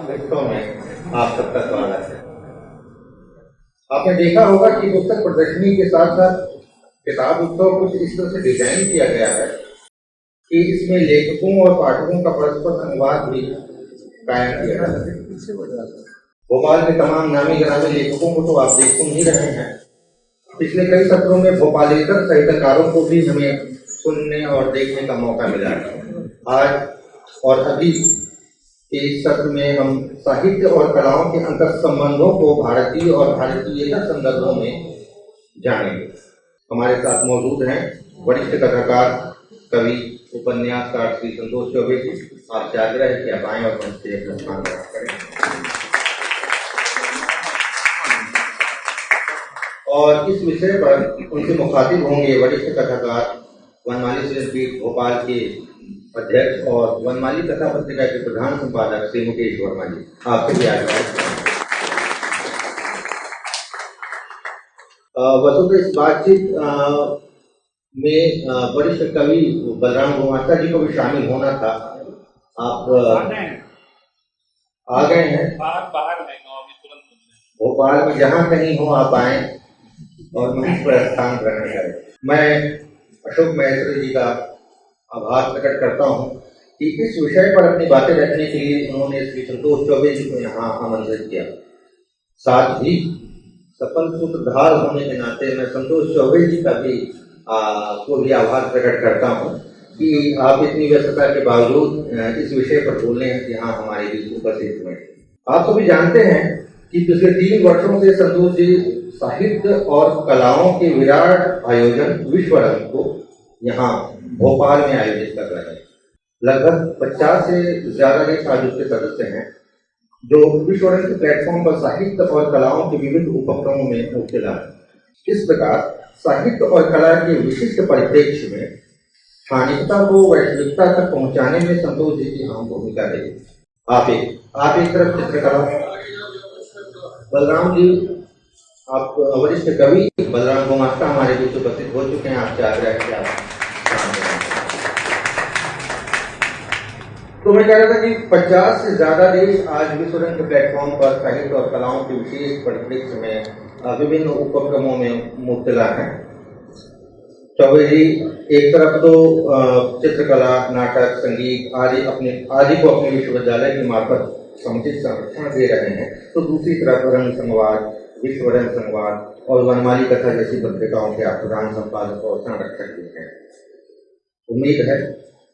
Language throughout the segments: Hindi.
पृष्ठों में आप सबका स्वागत है। आपने देखा होगा कि पुस्तक प्रदर्शनी के साथ साथ किताब उत्सव कुछ इस तरह से डिजाइन किया गया है कि इसमें लेखकों और पाठकों का परस्पर संवाद भी कायम किया जाता है। भोपाल के तमाम नामी गिरामी लेखकों को तो आप देख सुन ही रहे हैं। पिछले कई सत्रों में भोपालेतर साहित्यकारों को भी हमें सुनने और देखने का मौका मिला है। आज और अभी के इस सत्र में हम साहित्य और कलाओं के अंतर संबंधों को भारतीय और भारतीयता संदर्भों में जानेंगे। हमारे साथ मौजूद हैं वरिष्ठ कथाकार, कवि, उपन्यासकार श्री संतोष चौबे जी। आप आग्रह है कि आप आएं और मंच से अपना स्थान ग्रहण करें। और इस विषय पर उनसे मुखातिब होंगे वरिष्ठ कथाकार, वनमाली सृजनपीठ भोपाल के अध्यक्ष और वनमाली कथा पत्रिका के प्रधान संपादक श्री मुकेश वर्मा जी। आपसे भी आग्रह। वसुधा इस बातचीत में वरिष्ठ कवि बलराम गुमास्ता जी को भी शामिल होना था। आप आ गए हैं? बाहर भोपाल में जहाँ कहीं हो आप आए और मंच पर स्थान ग्रहण करें। मैं अशोक महेश्वरी जी का आभार प्रकट करता हूँ कि इस विषय पर अपनी बातें रखने के लिए उन्होंने श्री संतोष चौबे जी को यहाँ आमंत्रित किया। साथ ही सफल सूत्रधार होने के नाते मैं संतोष चौबे जी का भी को भी आभार प्रकट करता हूँ कि आप इतनी व्यस्तता के बावजूद इस विषय पर बोलने यहाँ हमारे बीच उपस्थित हुए। आप सभी जानते हैं कि पिछले 3 वर्षों से संतोष जी साहित्य और कलाओं के विराट आयोजन विश्वरंग को यहाँ भोपाल में आयोजित कर रहे हैं। लगभग 50 से ज्यादा देश आज उसके सदस्य हैं जो विश्वरंग के प्लेटफॉर्म पर साहित्य और कलाओं के विविध उपक्रमों में मुब्तला है। इस प्रकार साहित्य और कला के विशिष्ट परिप्रेक्ष्य में स्थानिकता को वैश्विकता तक पहुंचाने में संतोष जी की अहम भूमिका रही। आप एक तरफ चित्रकला, बलराम जी आप वरिष्ठ कवि बलराम गुमास्ता हमारे बीच उपस्थित हो चुके हैं। आपसे आग्रह है कि आप तो मैं कह रहा था कि 50 से ज्यादा देश आज विश्वरंग के प्लेटफॉर्म पर साहित्य और कलाओं के विशेष परिप्रेक्ष्य में विभिन्न उपक्रमों में मुब्तला हैं। चौबे जी एक तरफ तो चित्रकला, नाटक, संगीत आदि को अपने विश्वविद्यालय के मार्फत समुचित संरक्षण दे रहे हैं, तो दूसरी तरफ रंग संवाद, विश्वरंग संवाद और वनमाली कथा जैसी पत्रिकाओं के आप प्रधान संपादक और संरक्षक भी हैं। उम्मीद है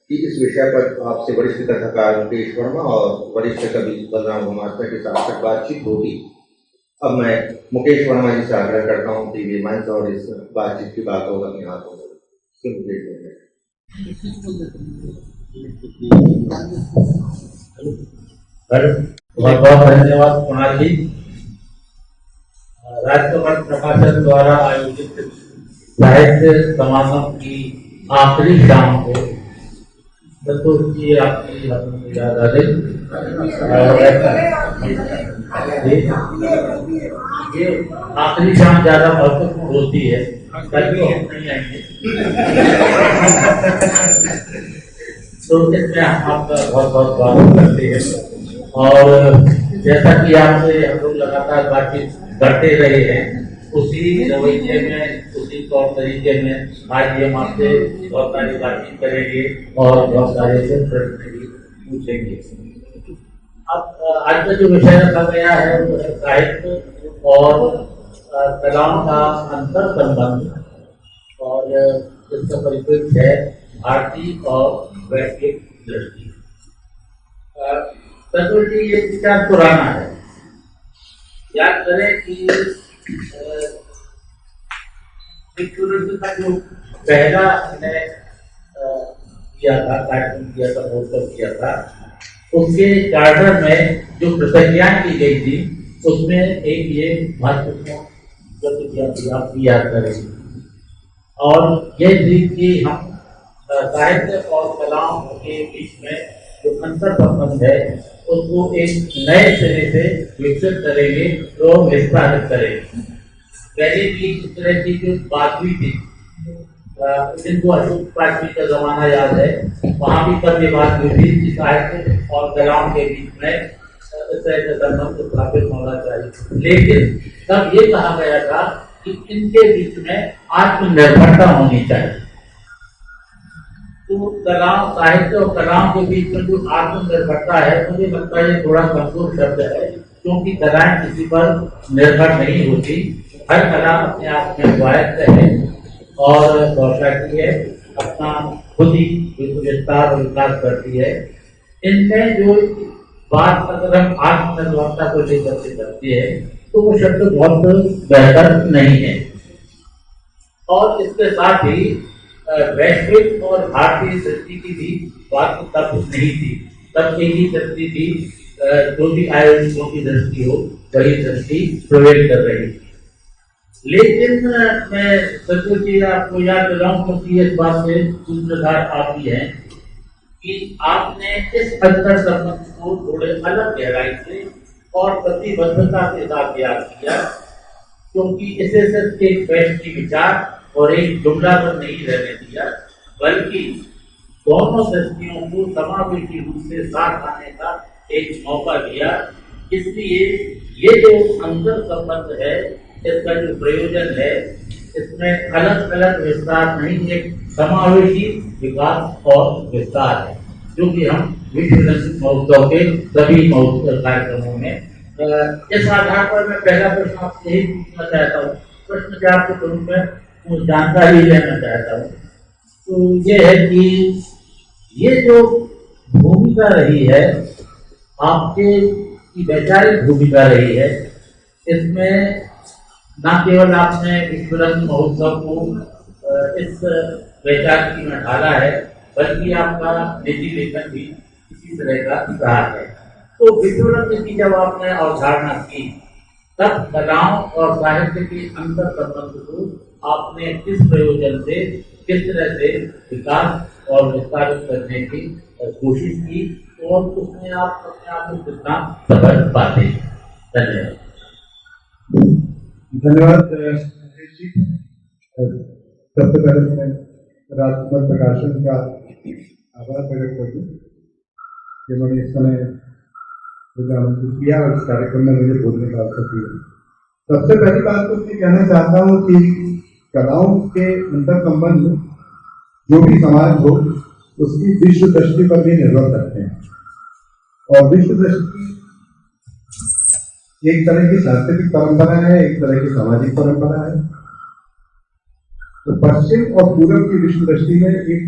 कि इस विषय पर आपसे वरिष्ठ कथाकार मुकेश वर्मा और वरिष्ठ कवि बलराम गुमास्ता के साथ बातचीत होगी। अब मैं मुकेश वर्मा जी से आग्रह करता हूँ कि वे मंच और इस बातचीत की बात होगा अपने हाथों में। बहुत बहुत धन्यवाद कुणाल जी। राजकमल प्रकाशन द्वारा आयोजित साहित्य समागम की आखिरी शाम को संतोष जी आपकी याद आ गई। ये आखिरी शाम ज्यादा महत्वपूर्ण होती है, कल भी हम नहीं आएंगे तो इसमें हम आपका बहुत बहुत स्वागत करते हैं। और जैसा कि आपसे हम लोग लगातार बातचीत करते रहे हैं, उसी रवैये में, उसी तौर तरीके में आज हम आपसे बहुत सारी बातचीत करेंगे और बहुत सारे प्रश्न भी पूछेंगे। अब आज का जो विषय रखा गया है वो है साहित्य और कलाओं का अंतर संबंध, और इसका परिप्रेक्ष्य है भारतीय और वैश्विक दृष्टि। संतोष जी ये विचार पुराना है। याद करें कि का जो पहला किया था, कार्यक्रम किया था, महोत्सव किया था, उसके चार्टर में जो प्रतिज्ञा की गई थी उसमें एक ये महत्वपूर्ण प्रतिज्ञा आप याद करेंगे, और ये थी कि हम साहित्य और कलाओं के बीच में जो अंतर संबंध है उसको एक नए सिरे से विकसित करेंगे और विस्तारित करेंगे। पहले भी इस तरह की जो बात हुई थी, जिनको अशोक प्राची का जमाना याद है, वहाँ भी कब ये बात हुई थी कि साहित्य और कलाओं के बीच में संबंध स्थापित होना चाहिए। लेकिन तब ये कहा गया था कि इनके बीच में आत्मनिर्भरता होनी चाहिए। तो कलाओं, साहित्य और कलाओं के बीच में जो आत्मनिर्भरता है, मुझे लगता है ये थोड़ा कमजोर शब्द है, क्योंकि कलाएं किसी पर निर्भर नहीं होती। हर कला अपने आप में स्वायत्त है और बौशाती है, अपना खुद ही विस्तार और विकास करती है। इनमें जो बात अगर हम आत्मनिर्भरता को लेकर के करते हैं तो वो शब्द बहुत बेहतर नहीं है। और इसके साथ ही वैश्विक और भारतीय दृष्टि की भी बात तब नहीं थी। तब एक ही दृष्टि थी, जो भी आयोजकों की दृष्टि हो वही दृष्टि प्रवेश कर रही। लेकिन मैं सचमुच जी आपको याद दिलाऊं, क्योंकि इस बात से सूत्रधार आप ही हैं, कि आपने इस अंतर संबंध को थोड़े अलग गहराई से और प्रतिबद्धता के साथ याद किया, क्योंकि इसे सिर्फ एक व्यक्ति विचार और एक जुमला पर नहीं रहने दिया, बल्कि दोनों दृष्टियों को समावेशी रूप से साथ आने का एक मौका दिया। इसलिए ये जो अंतर संबंध है, इसका जो प्रयोजन है, इसमें अलग अलग विस्तार नहीं, एक समावेशी विकास और विस्तार है, जो कि हम विश्व महोत्सव के सभी कार्यक्रमों में इस आधार पर मैं पहला प्रश्न आपसे यही पूछना चाहता हूँ। प्रश्न क्या आपको करूँ, मैं कुछ जानकारी लेना चाहता हूँ। तो ये है कि ये जो भूमिका रही है आपके, की वैचारिक भूमिका रही है, इसमें न केवल आपने विश्व रंग महोत्सव को इस वैचारिकी में ढाला है, बल्कि आपका निजी लेखन भी इसी तरह का रहा है। तो विश्व रंग की जब आपने अवधारणा की, तब कलाओं और साहित्य के अंतर संबंध को आपने किस प्रयोजन से, किस तरह से विकास और विस्तारित करने की कोशिश की, और उसमें आप अपने आप को कितना सफल पाते हैं? धन्यवाद। धन्यवाद जी। सबसे पहले मैं राजकुमार प्रकाशन का आभार प्रकट कर दूं, जिन्होंने इस समय मुझे आमंत्रित किया और इस कार्यक्रम में मुझे बोलने का अवसर दिया। सबसे पहली बात तो मैं कहना चाहता हूँ कि कलाओं के अंतर संबंध जो भी समाज हो, उसकी विश्व दृष्टि पर भी निर्भर करते हैं। और विश्व दृष्टि एक तरह की सांस्कृतिक परंपरा है, एक तरह की सामाजिक परंपरा है। तो पश्चिम और पूर्व की विश्व दृष्टि में एक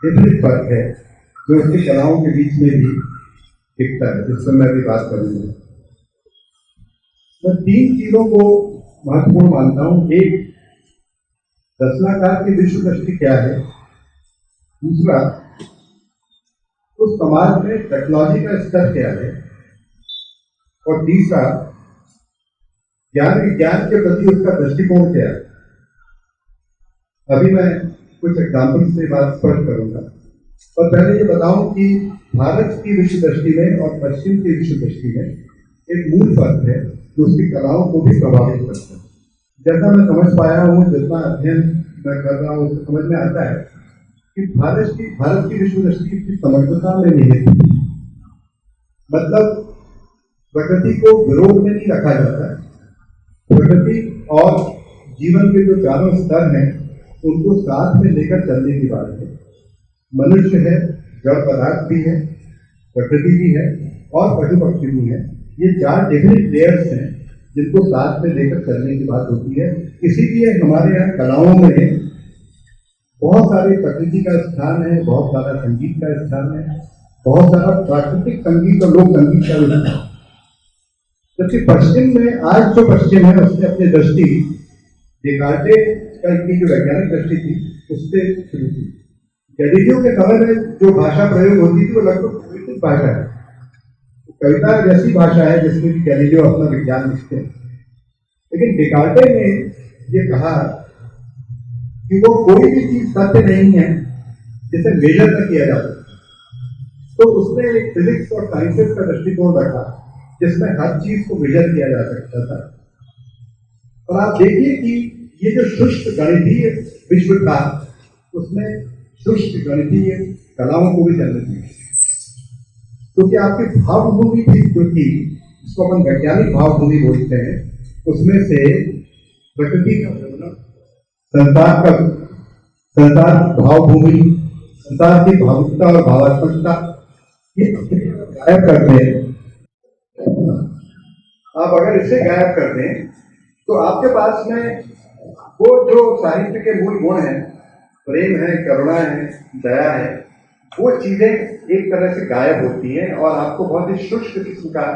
विपरीत फर्क है, जो इसकी कलाओं के बीच में भी दिखता है, जिस पर मैं भी बात करूंगा। मैं तीन चीजों को महत्वपूर्ण मानता हूं। एक, रचनाकार की विश्व दृष्टि क्या है। दूसरा, उस समाज में टेक्नोलॉजी का स्तर क्या है। और तीसरा, ज्ञान विज्ञान के प्रति उसका दृष्टिकोण क्या है। अभी मैं कुछ एग्जाम्पल से बात स्पष्ट करूंगा, और पहले ये बताऊं कि भारत की विश्व दृष्टि में और पश्चिम की विश्व दृष्टि में एक मूल फर्क है, जो उसकी कलाओं को भी प्रभावित करता है। जैसा मैं समझ पाया हूँ, जितना अध्ययन मैं कर रहा हूँ, उससे समझ में आता है कि भारत की विश्व दृष्टि की समग्रता में निहित है। मतलब प्रकृति को विरोध में नहीं रखा जाता है। प्रकृति और जीवन के जो चारों स्तर हैं, उनको साथ में लेकर चलने की बात है। मनुष्य है, जड़ पदार्थ भी है, प्रकृति भी है और पशु पक्षी भी है। ये चार डिफरेंट लेयर्स हैं, जिनको साथ में लेकर चलने की बात होती है। इसीलिए हमारे यहाँ कलाओं में बहुत सारे प्रकृति का स्थान है, बहुत सारा संगीत का स्थान है, बहुत सारा प्राकृतिक संगीत और लोक संगीत का भी स्थान है। जबकि पश्चिम में, आज जो पश्चिम है, उसने अपनी दृष्टि डेकार्टे की जो वैज्ञानिक दृष्टि थी, उससे शुरू की। गैलीलियो के समय में जो भाषा प्रयोग होती थी, वो लगभग पोएटिक भाषा है, कविता जैसी भाषा है, जिसमें कि गैलीलियो अपना विज्ञान लिखते हैं। लेकिन डेकार्टे ने ये कहा कि वो कोई भी चीज सत्य नहीं है जिसे मेजर न किया जा सकता। तो उसने एक फिजिक्स और साइंसेस का दृष्टिकोण रखा, जिसमें हर चीज को मेजर किया जा सकता था। और आप देखिए कि ये जो शुष्क गणितीय विश्व था, उसमें शुष्क गणितीय कलाओं को भी जन्म दिया, क्योंकि आपकी भावभूमि थी जो थी इसको अपन वैज्ञानिक भावभूमि बोलते हैं, उसमें से प्रकृति का वर्णन, संसार भावभूमि, संसार की भावुकता और भावात्मकता ये गायब कर दें। आप अगर इसे गायब कर दें तो आपके पास में वो जो साहित्य के मूल गुण हैं, प्रेम है, करुणा है, दया है, वो चीजें एक तरह से गायब होती हैं और आपको बहुत ही शुष्क किस्म का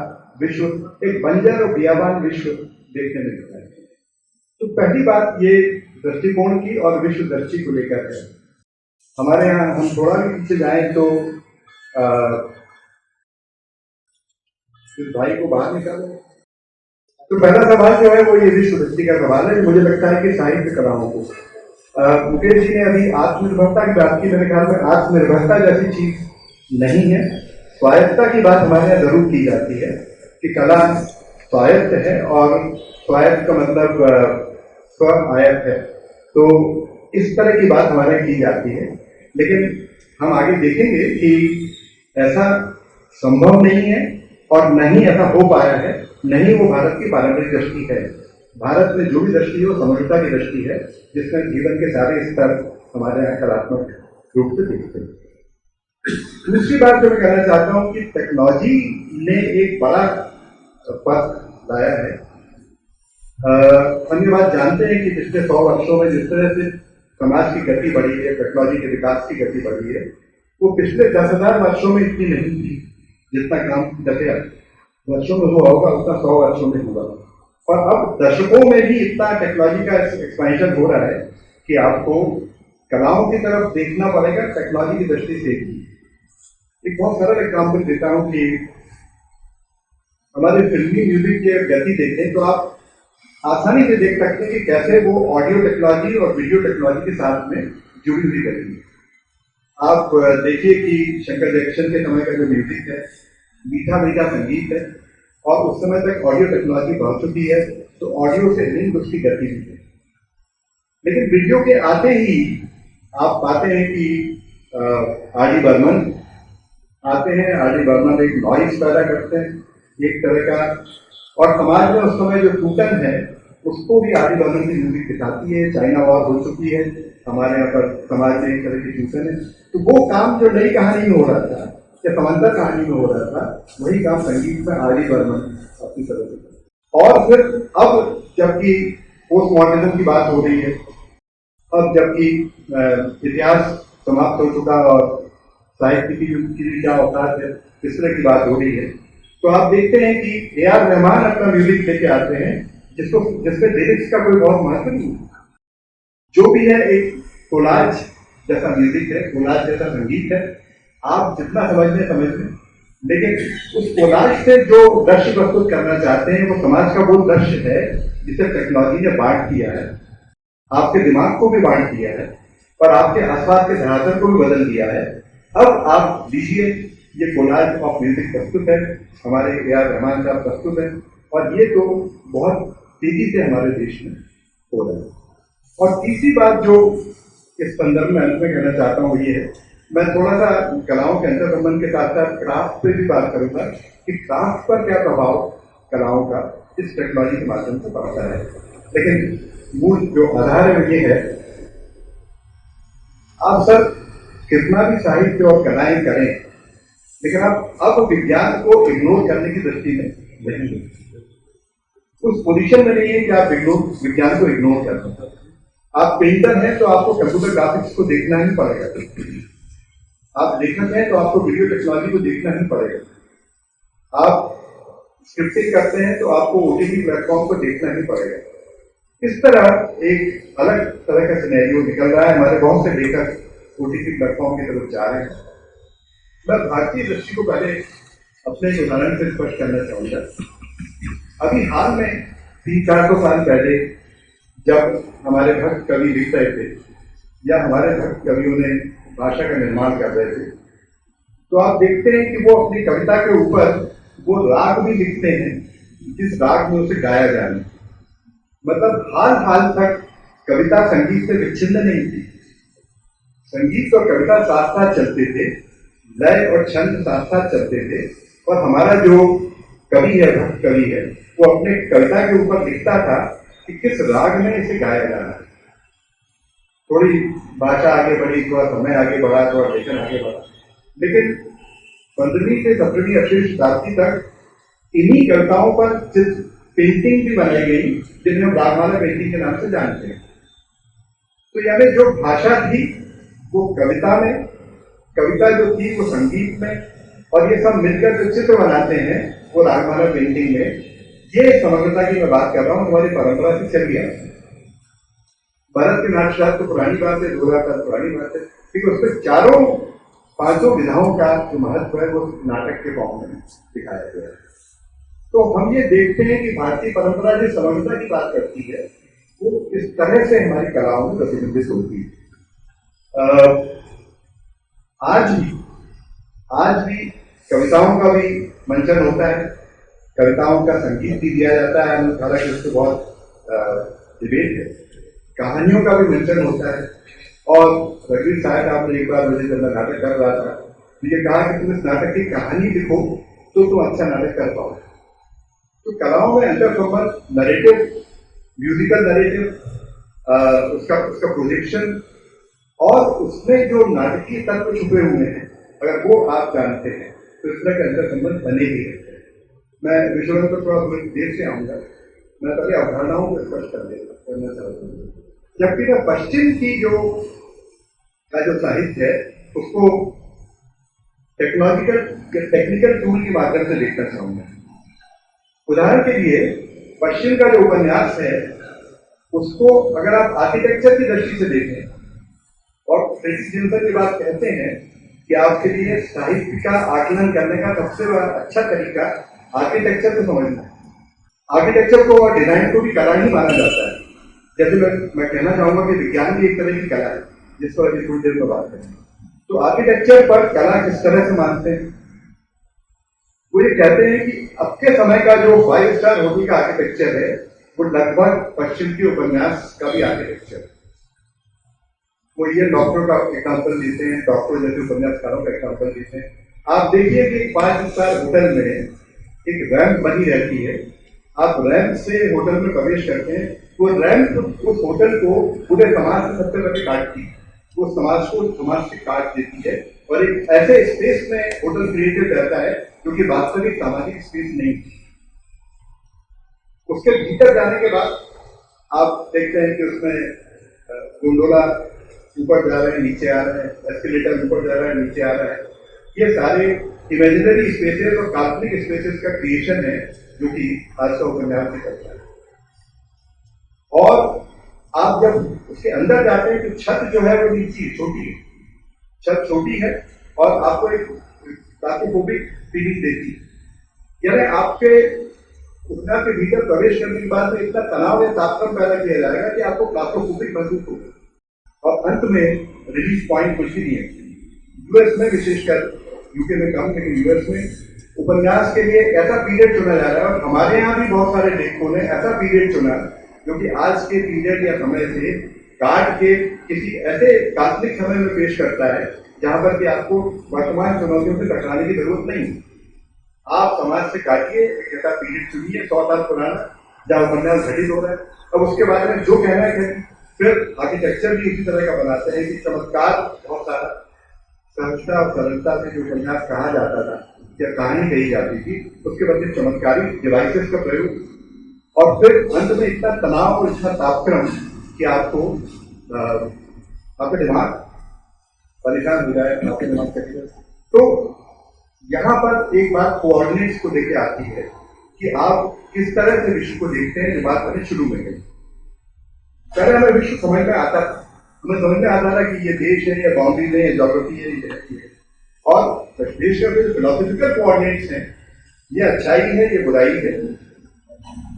विश्व, एक बंजर और बियाबान विश्व देखने मिलता है। तो पहली बात ये दृष्टिकोण की और विश्व दृष्टि को लेकर है। हमारे यहाँ हम थोड़ा भी पीछे जाएं तो इस भाई को बाहर निकालो। तो पहला सवाल जो है वो ये विश्व दृष्टि का सवाल है। मुझे लगता है कि साहित्य कलाओं को मुकेश जी ने अभी आत्मनिर्भरता की बात की, मेरे ख्याल में आत्मनिर्भरता जैसी चीज नहीं है। स्वायत्तता की बात हमारे यहाँ जरूर की जाती है कि कला स्वायत्त है और स्वायत्त का मतलब स्व आयत है, तो इस तरह की बात हमारे यहाँ की जाती है। लेकिन हम आगे देखेंगे कि ऐसा संभव नहीं है और नहीं ऐसा हो पाया है, नहीं वो भारत की पारंपरिक दृष्टि है। भारत में जो भी दृष्टि है वो समग्रता की दृष्टि है, जिसमें जीवन के सारे स्तर हमारे यहाँ कलात्मक रूप से दिखते हैं। दूसरी बात जो मैं कहना चाहता हूँ कि टेक्नोलॉजी ने एक बड़ा पथ लाया है। हम ये बात जानते हैं कि पिछले 100 वर्षों में जिस तरह से समाज की गति बढ़ी है, टेक्नोलॉजी के विकास की गति बढ़ी है, वो पिछले 10,000 वर्षों में इतनी नहीं थी। जितना काम 10,000 वर्षों में हुआ होगा उतना 100 वर्षों में हुआ, और अब दशकों में भी इतना टेक्नोलॉजी का एक्सपेंशन हो रहा है कि आपको कलाओं की तरफ देखना पड़ेगा टेक्नोलॉजी की दृष्टि से ही। एक बहुत सरल एग्जाम्पल देता हूँ कि हमारे फिल्मी म्यूजिक की गति देखें तो आप आसानी से देख सकते हैं कि कैसे वो ऑडियो टेक्नोलॉजी और वीडियो टेक्नोलॉजी के साथ में जुड़ी हुई गति है। आप देखिए कि शंकर जयकिशन के समय का जो म्यूजिक है, मीठा मीठा संगीत है, और उस समय तक ऑडियो टेक्नोलॉजी बढ़ चुकी है, तो ऑडियो से लिंक उसकी गति भी है। लेकिन वीडियो के आते ही आप पाते हैं कि आर.डी. बर्मन आते हैं। आर.डी. बर्मन एक नॉइज पैदा करते हैं एक तरह का, और समाज में उस समय जो टूटन है उसको भी आर.डी. बर्मन की म्यूजिक दिखाती है। चाइना वॉर हो चुकी है, हमारे यहाँ पर समाज में एक तरह की टूटन है, तो वो काम जो नई कहानी में हो रहा था या समंदर कहानी में हो रहा था, वही काम संगीत में आर.डी. बर्मन अपनी तरह से। और फिर अब जबकि पोस्ट मॉडर्निज्म की बात हो रही है, अब जबकि इतिहास समाप्त हो चुका और साहित्य की क्या औकात है, इस तरह की बात हो रही है, तो आप देखते हैं कि ए.आर. रहमान अपना म्यूजिक लेके आते हैं जिसमें लिरिक्स का कोई बहुत महत्व नहीं है। जो भी है एक कोलाज जैसा म्यूजिक है, कोलाज जैसा संगीत है, आप जितना समझ लें, लेकिन उस कोलाज से जो दृश्य प्रस्तुत करना चाहते हैं वो समाज का वो दृश्य है जिसे टेक्नोलॉजी ने बांट दिया है, आपके दिमाग को भी बांट दिया है और आपके आसपास के धरातल को भी बदल दिया है। अब आप लीजिए, ये कोलाज ऑफ म्यूजिक प्रस्तुत है, हमारे ए.आर. रहमान साहब प्रस्तुत है, और ये तो बहुत तेजी से हमारे देश में हो रहा है। और तीसरी बात जो इस संदर्भ में अंत में कहना चाहता हूँ ये है, मैं थोड़ा सा कलाओं के अंतर संबंध के साथ साथ क्राफ्ट पे भी बात करूंगा कि क्राफ्ट पर क्या प्रभाव कलाओं का इस टेक्नोलॉजी के माध्यम से पड़ता है। लेकिन मूल जो आधार है वो ये है, आप सब कितना भी साहित्य और कलाएं करें, लेकिन आप अब विज्ञान को इग्नोर करने की दृष्टि में नहीं है, उस पोजीशन में नहीं है कि आप विज्ञान को इग्नोर कर सकते। आप पेंटर हैं तो आपको कंप्यूटर ग्राफिक्स को देखना ही पड़ेगा, आप लेखक हैं तो आपको वीडियो टेक्नोलॉजी को देखना ही पड़ेगा, आप स्क्रिप्टिंग करते हैं तो आपको ओटीटी प्लेटफॉर्म को देखना ही पड़ेगा। इस तरह एक अलग तरह का सिनेरियो निकल रहा है। हमारे बहुत से लेखक ओटीटी प्लेटफॉर्म की तरफ जा रहे हैं। मैं भारतीय दृष्टि को पहले अपने एक उदाहरण से स्पष्ट करना चाहूंगा। अभी हाल में 300-400 साल पहले जब हमारे भक्त कवि लिख रहे थे या हमारे भक्त कवियों ने भाषा का निर्माण कर रहे थे, तो आप देखते हैं कि वो अपनी कविता के ऊपर वो राग भी लिखते हैं जिस राग में उसे गाया जाए। मतलब हाल तक कविता संगीत से विच्छिन्न नहीं थी, संगीत और कविता साथ साथ चलते थे, लय और छंद साथ साथ चलते थे, और हमारा जो कवि है, भक्त कवि है, वो अपने कविता के ऊपर लिखता था कि किस राग में इसे गाया जाना है। थोड़ी भाषा आगे बढ़ी, थोड़ा समय आगे बढ़ा, थोड़ा लेखन आगे बढ़ा, लेकिन 15वीं से 17वीं 18वीं शताब्दी तक इन्हीं कविताओं पर पेंटिंग भी बनाई गई, जिन्हें हम रागमाला पेंटिंग के नाम से जानते हैं। तो यानी जो भाषा थी वो कविता में, कविता जो थी वो संगीत में, और ये सब मिलकर जो चित्र बनाते हैं वो रागमाला पेंटिंग में। ये समग्रता की मैं बात कर रहा हूँ, हमारी परंपरा से चल गया। भारत के नाट्य शास्त्र तो पुरानी बात है, 2000 साल पुरानी बात है, लेकिन उसमें चारों पांचों विधाओं का जो महत्व है वो नाटक के फॉर्म में दिखाया गया है। तो हम ये देखते हैं कि भारतीय परंपरा जो समग्रता की बात करती है वो इस तरह से हमारी कलाओं में प्रतिबिंबित होती है। आज भी कविताओं का भी मंचन होता है, कविताओं का संगीत भी दिया जाता है, हालांकि उससे बहुत डिबेट है। कहानियों का भी मंचन होता है, और रघुवीर साहब आपने एक बार मुझे जब मैं नाटक कर रहा था मुझे कहा कि तुम इस नाटक की कहानी लिखो तो तुम अच्छा नाटक कर पाओ। तो कलाओं में अंतर संबंध, नरेटिव, म्यूजिकल नरेटिव, उसका प्रोजेक्शन और उसमें जो नाटकीय तत्व छुपे हुए हैं, अगर वो आप जानते हैं तो इस तरह के अंतर संबंध बने ही रहते हैं। मैं विषयों पर थोड़ा देर से आऊंगा, मैं पहले अवधारणाओं को स्पष्ट करना चाहता हूँ। जबकि मैं पश्चिम की जो साहित्य है उसको टेक्निकल टूल के माध्यम से देखना चाहूंगा। उदाहरण के लिए पश्चिम का जो उपन्यास है उसको अगर आप आर्किटेक्चर की दृष्टि से देखें, और फ्रेडरिक जिन्सन की बात कहते हैं कि आपके लिए साहित्य का आकलन करने का सबसे अच्छा तरीका आर्किटेक्चर को समझना है। आर्किटेक्चर को और डिजाइन को भी कला ही माना जाता है। जैसे मैं कहना चाहूंगा कि विज्ञान भी एक तरह की कला है, जिस पर अभी थोड़ी देर में बात करें। तो आर्किटेक्चर पर कला किस तरह से मानते हैं, वो ये कहते हैं कि अब के समय का जो 5 स्टार होटल का आर्किटेक्चर है वो लगभग पश्चिम के उपन्यास का भी आर्किटेक्चर है। वो ये डॉक्टर का एग्जाम्पल देते हैं, डॉक्टर जैसे उपन्यासकारों का एग्जाम्पल देते हैं। आप देखिए कि 5 स्टार होटल में एक रैंप बनी रहती है, आप रैंप से होटल में प्रवेश करते हैं, वो रैंप उस होटल को पूरे समाज से सबसे पहले काटती है, वो समाज को समाज से काट देती है, और एक ऐसे स्पेस में होटल क्रिएटेड रहता है जो कि वास्तविक सामाजिक स्पेस नहीं थी। उसके भीतर जाने के बाद आप देखते हैं कि उसमें गोंडोला ऊपर जा रहे हैं, नीचे आ रहे हैं, एस्केलेटर ऊपर जा रहा है, नीचे आ रहा है। ये सारे इमेजिनरी स्पेसेस और काल्पनिक स्पेसेस का क्रिएशन है जो कि आज का उपन्यास भी करता है। और आप जब उसके अंदर जाते हैं तो छत जो है वो नीचे छोटी है, छत छोटी है और आपको एक क्लास्ट्रोफोबिक फीलिंग देती है। यानी आपके उपन्यास के भीतर प्रवेश करने के बाद में इतना तनाव या तापक्रम पैदा किया जाएगा कि आपको क्लास्ट्रोफोबिक महसूस होगा, और अंत में रिलीज पॉइंट कुछ भी नहीं है। यूएस में, विशेषकर यूके में कम, लेकिन यूएस में उपन्यास के लिए ऐसा पीरियड चुना जा रहा है, और हमारे यहाँ भी बहुत सारे लेखकों ने ऐसा पीरियड चुना जो कि आज के पीरियड या समय से काट के किसी ऐसे काल्पनिक समय में पेश करता है जहां पर कि आपको वर्तमान चुनौतियों से टकराने की जरूरत नहीं। आप समाज से काटिए, एक ऐसा पीरियड चुनिए 100 साल पुराना जहां उपन्यास घटित हो रहा है। अब उसके बारे में जो कहना है कहें। फिर आर्किटेक्चर भी उसी तरह का बनाते हैं कि चमत्कार बहुत सारा, सहजता और सरलता से जो उपन्यास कहा जाता था या कहानी कही जाती थी, उसके बदले चमत्कारी डिवाइसेस का प्रयोग, और फिर अंत में इतना तनाव और इतना तापक्रम कि आपको आपका दिमाग परेशान हो जाए, आपके दिमाग का। तो यहाँ पर एक बात कोऑर्डिनेट्स को लेके आती है कि आप किस तरह से विश्व को देखते हैं। जो बात मैंने शुरू में कही, पहले हमें विश्व समझ में आता था, हमें समझ में आता था कि ये देश है, ये बाउंड्रीज है, ये ज्योग्राफी है, ये, और देश का जो फिलोसफिकल कोऑर्डिनेट्स हैं, ये अच्छाई है, ये बुराई है,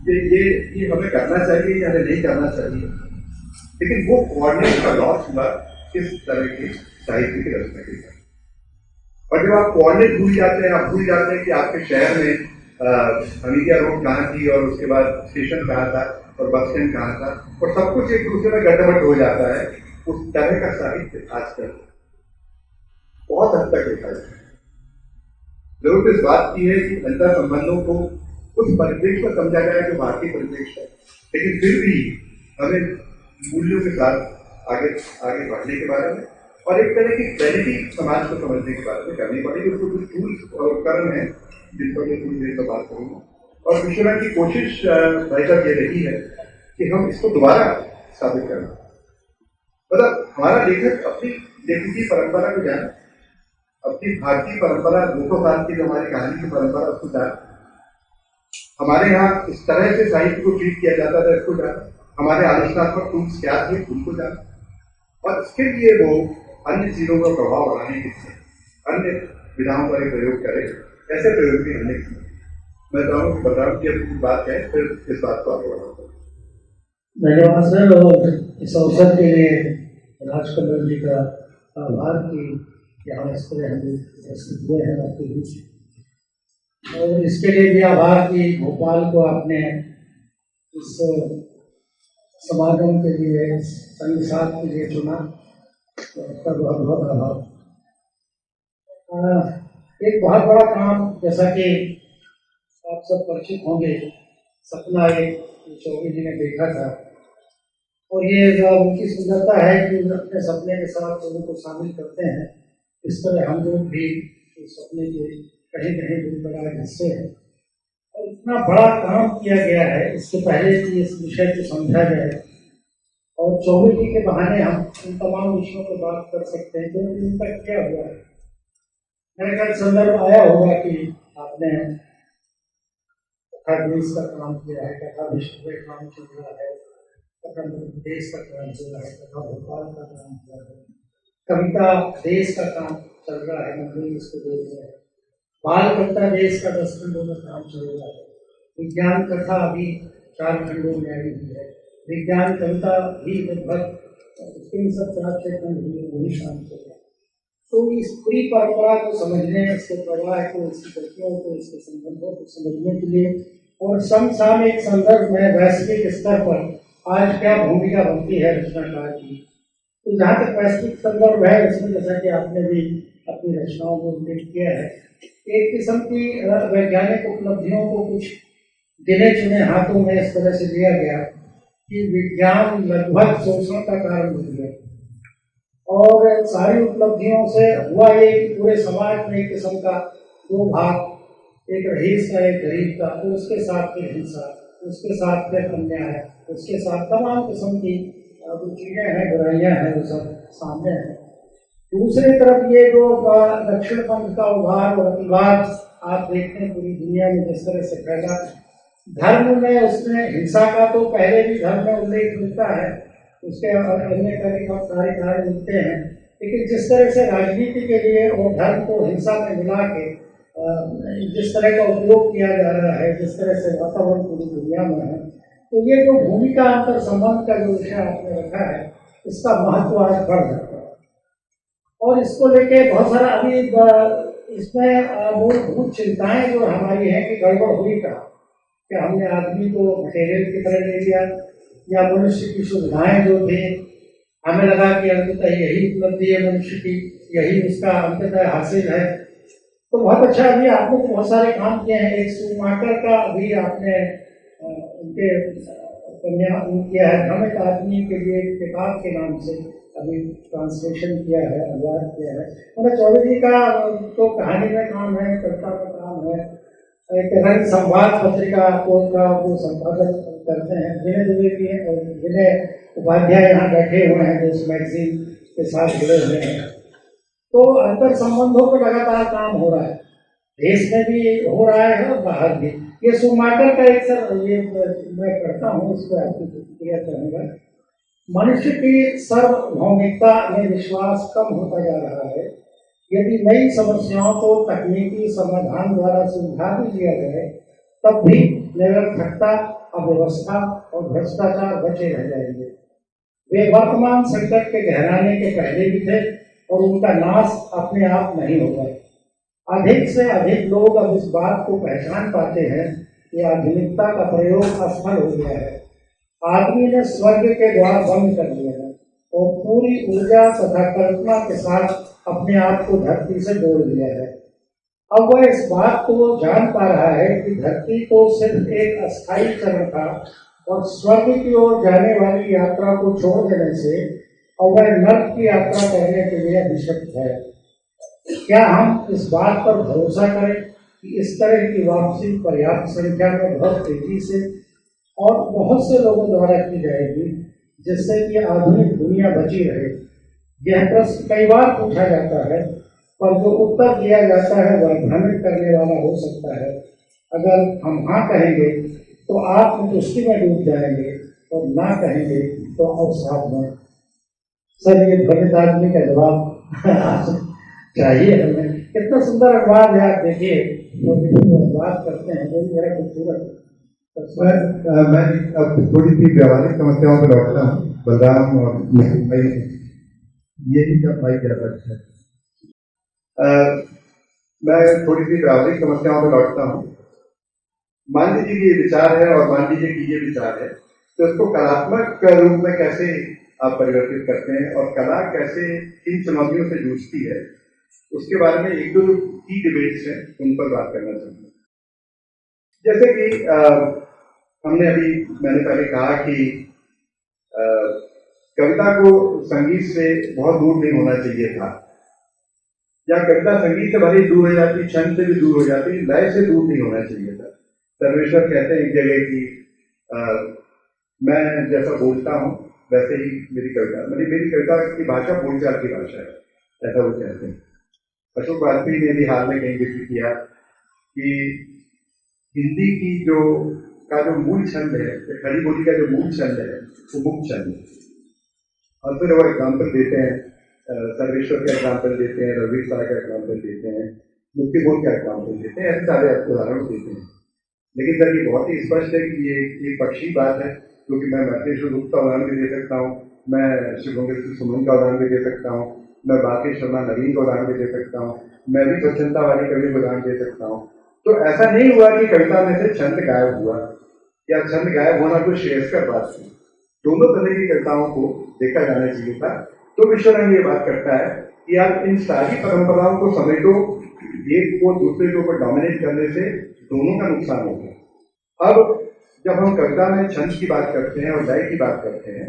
ये हमें करना चाहिए या हमें नहीं करना चाहिए। लेकिन वो कोऑर्डिनेट का लॉस हुआ इस तरह के साहित्य की रचना के साथ। और जब आप कोऑर्डिनेट भूल जाते हैं, आप भूल जाते हैं कि आपके शहर में हमीदिया रोड कहाँ थी, और उसके बाद स्टेशन कहाँ था, और बस स्टैंड कहाँ था, और सब कुछ एक दूसरे में गड़बड़ हो जाता है। उस तरह का साहित्य आजकल बहुत हद तक देखा जाता है। जरूरत इस बात की है कि अंतर संबंधों को उस परिप्रेक्ष्य को समझा जाए जो भारतीय परिप्रेक्ष्य है, लेकिन फिर भी हमें मूल्यों के साथ आगे आगे बढ़ने के बारे में और एक तरह की क्लैरिटी समाज को समझने के बारे में करनी पड़ेगी। उसको कुछ टूल्स और उपकरण है जिन पर मैं थोड़ी देर में बात करूँगा। और विश्वनाथ की कोशिश भाई साहब ये रही है कि हम इसको दोबारा साबित करना, मतलब हमारा लेखक अपनी लेखकी परंपरा को जाने, अपनी भारतीय परंपरा लोकोकाल की जो हमारी कहानी की परंपरा उसको जाने, हमारे यहाँ इस तरह से साहित्य को ट्रीट किया जाता था इसको जाने, हमारे आलोचनात्मक टूल्स क्या थे उनको जाने, और इसके लिए वो अन्य चीजों का प्रभाव बढ़ाने के लिए अन्य विधाओं का प्रयोग करे। ऐसे प्रयोग भी हमने किए। मैं बताऊँ कि अब बात है फिर इस बात को आगे बढ़ाऊँ। धन्यवाद सर, और इस अवसर के लिए राजकमल जी का आभार कि यहाँ इस तरह हम उपस्थित हुए हैं आपके बीच, और इसके लिए भी आभार कि भोपाल को आपने इस समागम के लिए, संसार के लिए चुना, उसका बहुत बहुत आभार। एक बहुत बड़ा काम, जैसा कि आप सब परिचित होंगे, सपना एक चौबे जी ने देखा था, और ये जो उनकी सुंदरता है कि अपने सपने के साथ लोगों को शामिल करते हैं। इस तरह हम लोग भी इस सपने के कहीं कहीं बहुत बड़ा हिस्से हैं, और इतना बड़ा काम किया गया है। इससे पहले कि इस विषय को समझा जाए और चौबे जी के बहाने हम इन तमाम विषयों पर बात कर सकते हैं, तो उनका क्या हुआ है। मेरे ख्याल संदर्भ आया होगा कि आपने कथा देश का काम किया है, कथा विश्व में काम चल रहा है, कथा देश का काम चल रहा है, कथा भोपाल का काम चल रहा है, कविता देश का काम चल रहा है, मंदिर इसको बोल रहे हैं, बाल कविता देश का 10 खंडों में काम चल रहा है, विज्ञान कथा अभी 4 खंडों में आई हुई है, विज्ञान कविता भी लगभग 3-4 खंड हुए, वही काम चल रहा है। तो इस पूरी परंपरा को समझने, इसके प्रवाह को, इसकी गतियों को, इसके संबंधों को समझने के लिए और समसामयिक संदर्भ में वैश्विक स्तर पर आज क्या भूमिका बनती है रचनाकार की, तो जहाँ तक वैश्विक संदर्भ है उसमें जैसा कि आपने भी अपनी रचनाओं में उल्लेख किया है, एक किस्म की वैज्ञानिक उपलब्धियों को कुछ गिने चुने हाथों में इस तरह से दिया गया कि विज्ञान लगभग शोषण का कारण बन गया, और सारी उपलब्धियों से हुआ ये कि पूरे समाज में एक किस्म का 2 भाग, एक रईस का, एक गरीब का, तो उसके साथ फिर हिंसा, उसके साथ फिर अन्याय, उसके साथ तमाम किस्म की जो चीज़ें हैं, बुराइयाँ हैं, वो सब सामने हैं। दूसरी तरफ ये जो दक्षिण पंथ का उभार और अतिवाद आप देखते हैं पूरी दुनिया में जिस तरह से फैला, धर्म में उसमें हिंसा का तो पहले भी धर्म में उल्लेख मिलता है, उसके अन्य सारे कार्य मिलते हैं, लेकिन जिस तरह से राजनीति के लिए और धर्म को हिंसा में मिला के जिस तरह का उपयोग किया जा रहा है, जिस तरह से वातावरण पूरी दुनिया में है, तो ये जो भूमिका अंतर संबंध का जो विषय आपने रखा है, इसका महत्व आज बढ़ जाता है। और इसको लेके बहुत सारा अभी इसमें मूलभूत चिंताएं जो हमारी हैं कि गड़बड़ हुई कि हमने आदमी को मटेरियल की तरह ले लिया, या मनुष्य की सुविधाएं जो थी हमें लगा कि अंततः यही उपलब्धि है मनुष्य की, यही उसका अंततः हासिल है। तो बहुत अच्छा, अभी आपने तो बहुत सारे काम किए हैं। एक शूमाकर का अभी आपने उनके उपन्यास किया है, हम एक आदमी के लिए किताब के नाम से अभी ट्रांसलेशन किया है, अनुवाद किया है। मतलब चौबे जी का तो कहानी में काम है, कविता का काम है, एक रंग संवाद पत्रिका को वो संपादक करते हैं, विनय द्विवेदी हैं और विनय उपाध्याय यहाँ बैठे हुए हैं जो इस मैगजीन के साथ जुड़े हुए हैं। तो अंतर संबंधों पर लगातार काम हो रहा है, देश में भी हो रहा है और बाहर भी। ये शूमाकर का एक सर ये मैं करता हूँ, इस पर आपकी प्रतिक्रिया चाहूँगा। मनुष्य की सार्वभौमिकता में विश्वास कम होता जा रहा है। यदि नई समस्याओं को तकनीकी समाधान द्वारा सुलझा भी दिया जाए तब भी निरर्थकता, अव्यवस्था और भ्रष्टाचार बचे रह जाएंगे। वे वर्तमान संकट के गहराने के पहले भी थे और उनका नाश अपने आप नहीं होगा। अधिक से अधिक लोग अब इस बात को पहचान पाते हैं कि आधुनिकता का प्रयोग असफल हो गया है। आदमी ने स्वर्ग के द्वार बंद कर दिए हैं और पूरी ऊर्जा तथा कल्पना के साथ अपने आप को धरती से जोड़ दिया है। अब वह इस बात को जान पा रहा है कि धरती तो सिर्फ एक अस्थायी चरण था और स्वर्ग की ओर जाने वाली यात्रा को छोड़ देने से और वह नर्क की यात्रा करने के लिए अभिशप्त है। क्या हम इस बात पर भरोसा करें कि इस तरह की वापसी पर्याप्त संख्या में बहुत तेजी से और बहुत से लोगों द्वारा की जाएगी, जिससे कि आधुनिक दुनिया बची रहे? यह प्रश्न कई बार पूछा जाता है, पर जो उत्तर दिया जाता है वह भ्रमित करने वाला हो सकता है। अगर हम हाँ कहेंगे तो आत्मतुष्टि में डूब जाएंगे और ना कहेंगे तो अवसाद में। सर, ये भ्रमित आदमी का जवाब चाहिए हमें। कितना सुंदर अनुवाद है, आप देखिए अनुवाद करते हैं, वो बड़ा खूबसूरत। मैं अब थोड़ी सी व्यवहारिक समस्याओं पर लौटता हूँ। बलराम और भाई यही सब भाई क्या है। मैं थोड़ी सी व्यवहारिक समस्याओं पर लौटता हूँ। मान लीजिए कि ये विचार है और मान लीजिए कि ये विचार है, तो इसको कलात्मक रूप में कैसे आप परिवर्तित करते हैं और कला कैसे इन चुनौतियों से जूझती है, उसके बारे में एक दो की डिबेट्स हैं, उन पर बात करना चाहूँगा। जैसे कि मैंने पहले कहा कि कविता को संगीत से बहुत दूर नहीं होना चाहिए था, या कविता संगीत से भले दूर हो जाती, छंद से भी दूर हो जाती, लय से दूर नहीं होना चाहिए था। सर्वेश्वर कहते हैं एक जगह कि मैं जैसा बोलता हूँ वैसे ही मेरी कविता, मेरी कविता की भाषा बोलचाल की भाषा है, ऐसा वो कहते हैं। अशोक वाजपेयी ने भी हाल में कहीं जिक्र किया कि हिंदी की जो मूल छंद है, खड़ी बोली का जो मूल छंद है वो मुक्त छंद है। और फिर वो एग्जाम्पल देते हैं, सर्वेश्वर का एग्जाम्पल देते हैं, रघुवीर साह का एग्जाम्पल देते हैं, मुक्ति बोध का एग्जाम्पल देते हैं, ऐसे सारे उदाहरण देते हैं। लेकिन सर ये बहुत ही स्पष्ट है कि ये एक पक्षी बात है, क्योंकि मैं मैथिली शुभ का उदाहरण भी दे सकता हूँ, मैं शुभंकर सुमन का उदाहरण भी दे सकता हूँ, मैं बाकी शर्मा नवीन का उदाहरण भी दे सकता हूँ, मैं भी स्वच्छता वाली कवि को उदाहरण दे सकता हूँ। तो ऐसा नहीं हुआ कि कविता में से छंद गायब हुआ या छंद गायब होना कोई श्रेयस्कर बात थी। दोनों तरह की कविताओं को देखा जाना चाहिए था। तो विश्वरंग ये बात करता है कि आप इन सारी परंपराओं को समेटो, एक को दूसरे के ऊपर डोमिनेट करने से दोनों का नुकसान होगा। अब जब हम कविता में छंद की बात करते हैं और लय की बात करते हैं,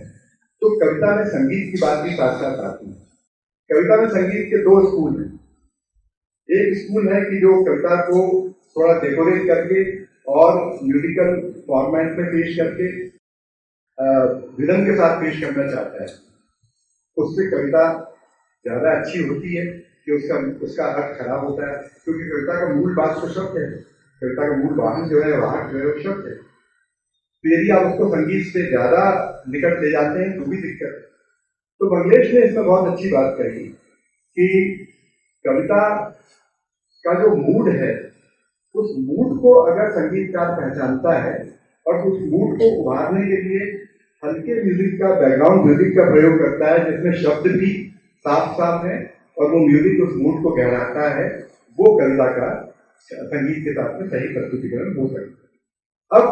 तो कविता में संगीत की बात भी साथ साथ आती है। कविता में संगीत के दो स्कूल हैं। एक स्कूल है कि जो कविता को थोड़ा डेकोरेट करके और म्यूजिकल फॉर्मेट में पेश करके रिदम के साथ पेश करना चाहता है, उससे कविता ज्यादा अच्छी होती है कि उसका अर्थ खराब होता है, क्योंकि कविता का मूल बात तो शब्द है, कविता का मूल वाहन जो है, वाहक जो है वो शब्द है। तो यदि आप उसको संगीत से ज्यादा निकट ले जाते हैं तो भी दिक्कत है। तो मंगलेश ने इसमें बहुत अच्छी बात कही कि कविता का जो मूड है, उस मूड को अगर संगीतकार पहचानता है और उस मूड को उभारने के लिए हल्के म्यूजिक का, बैकग्राउंड म्यूजिक का प्रयोग करता है, जिसमें शब्द भी साफ साफ है और वो म्यूजिक उस मूड को गहराता है, वो कविता का संगीत के साथ में सही प्रस्तुतिकरण हो सकता है। अब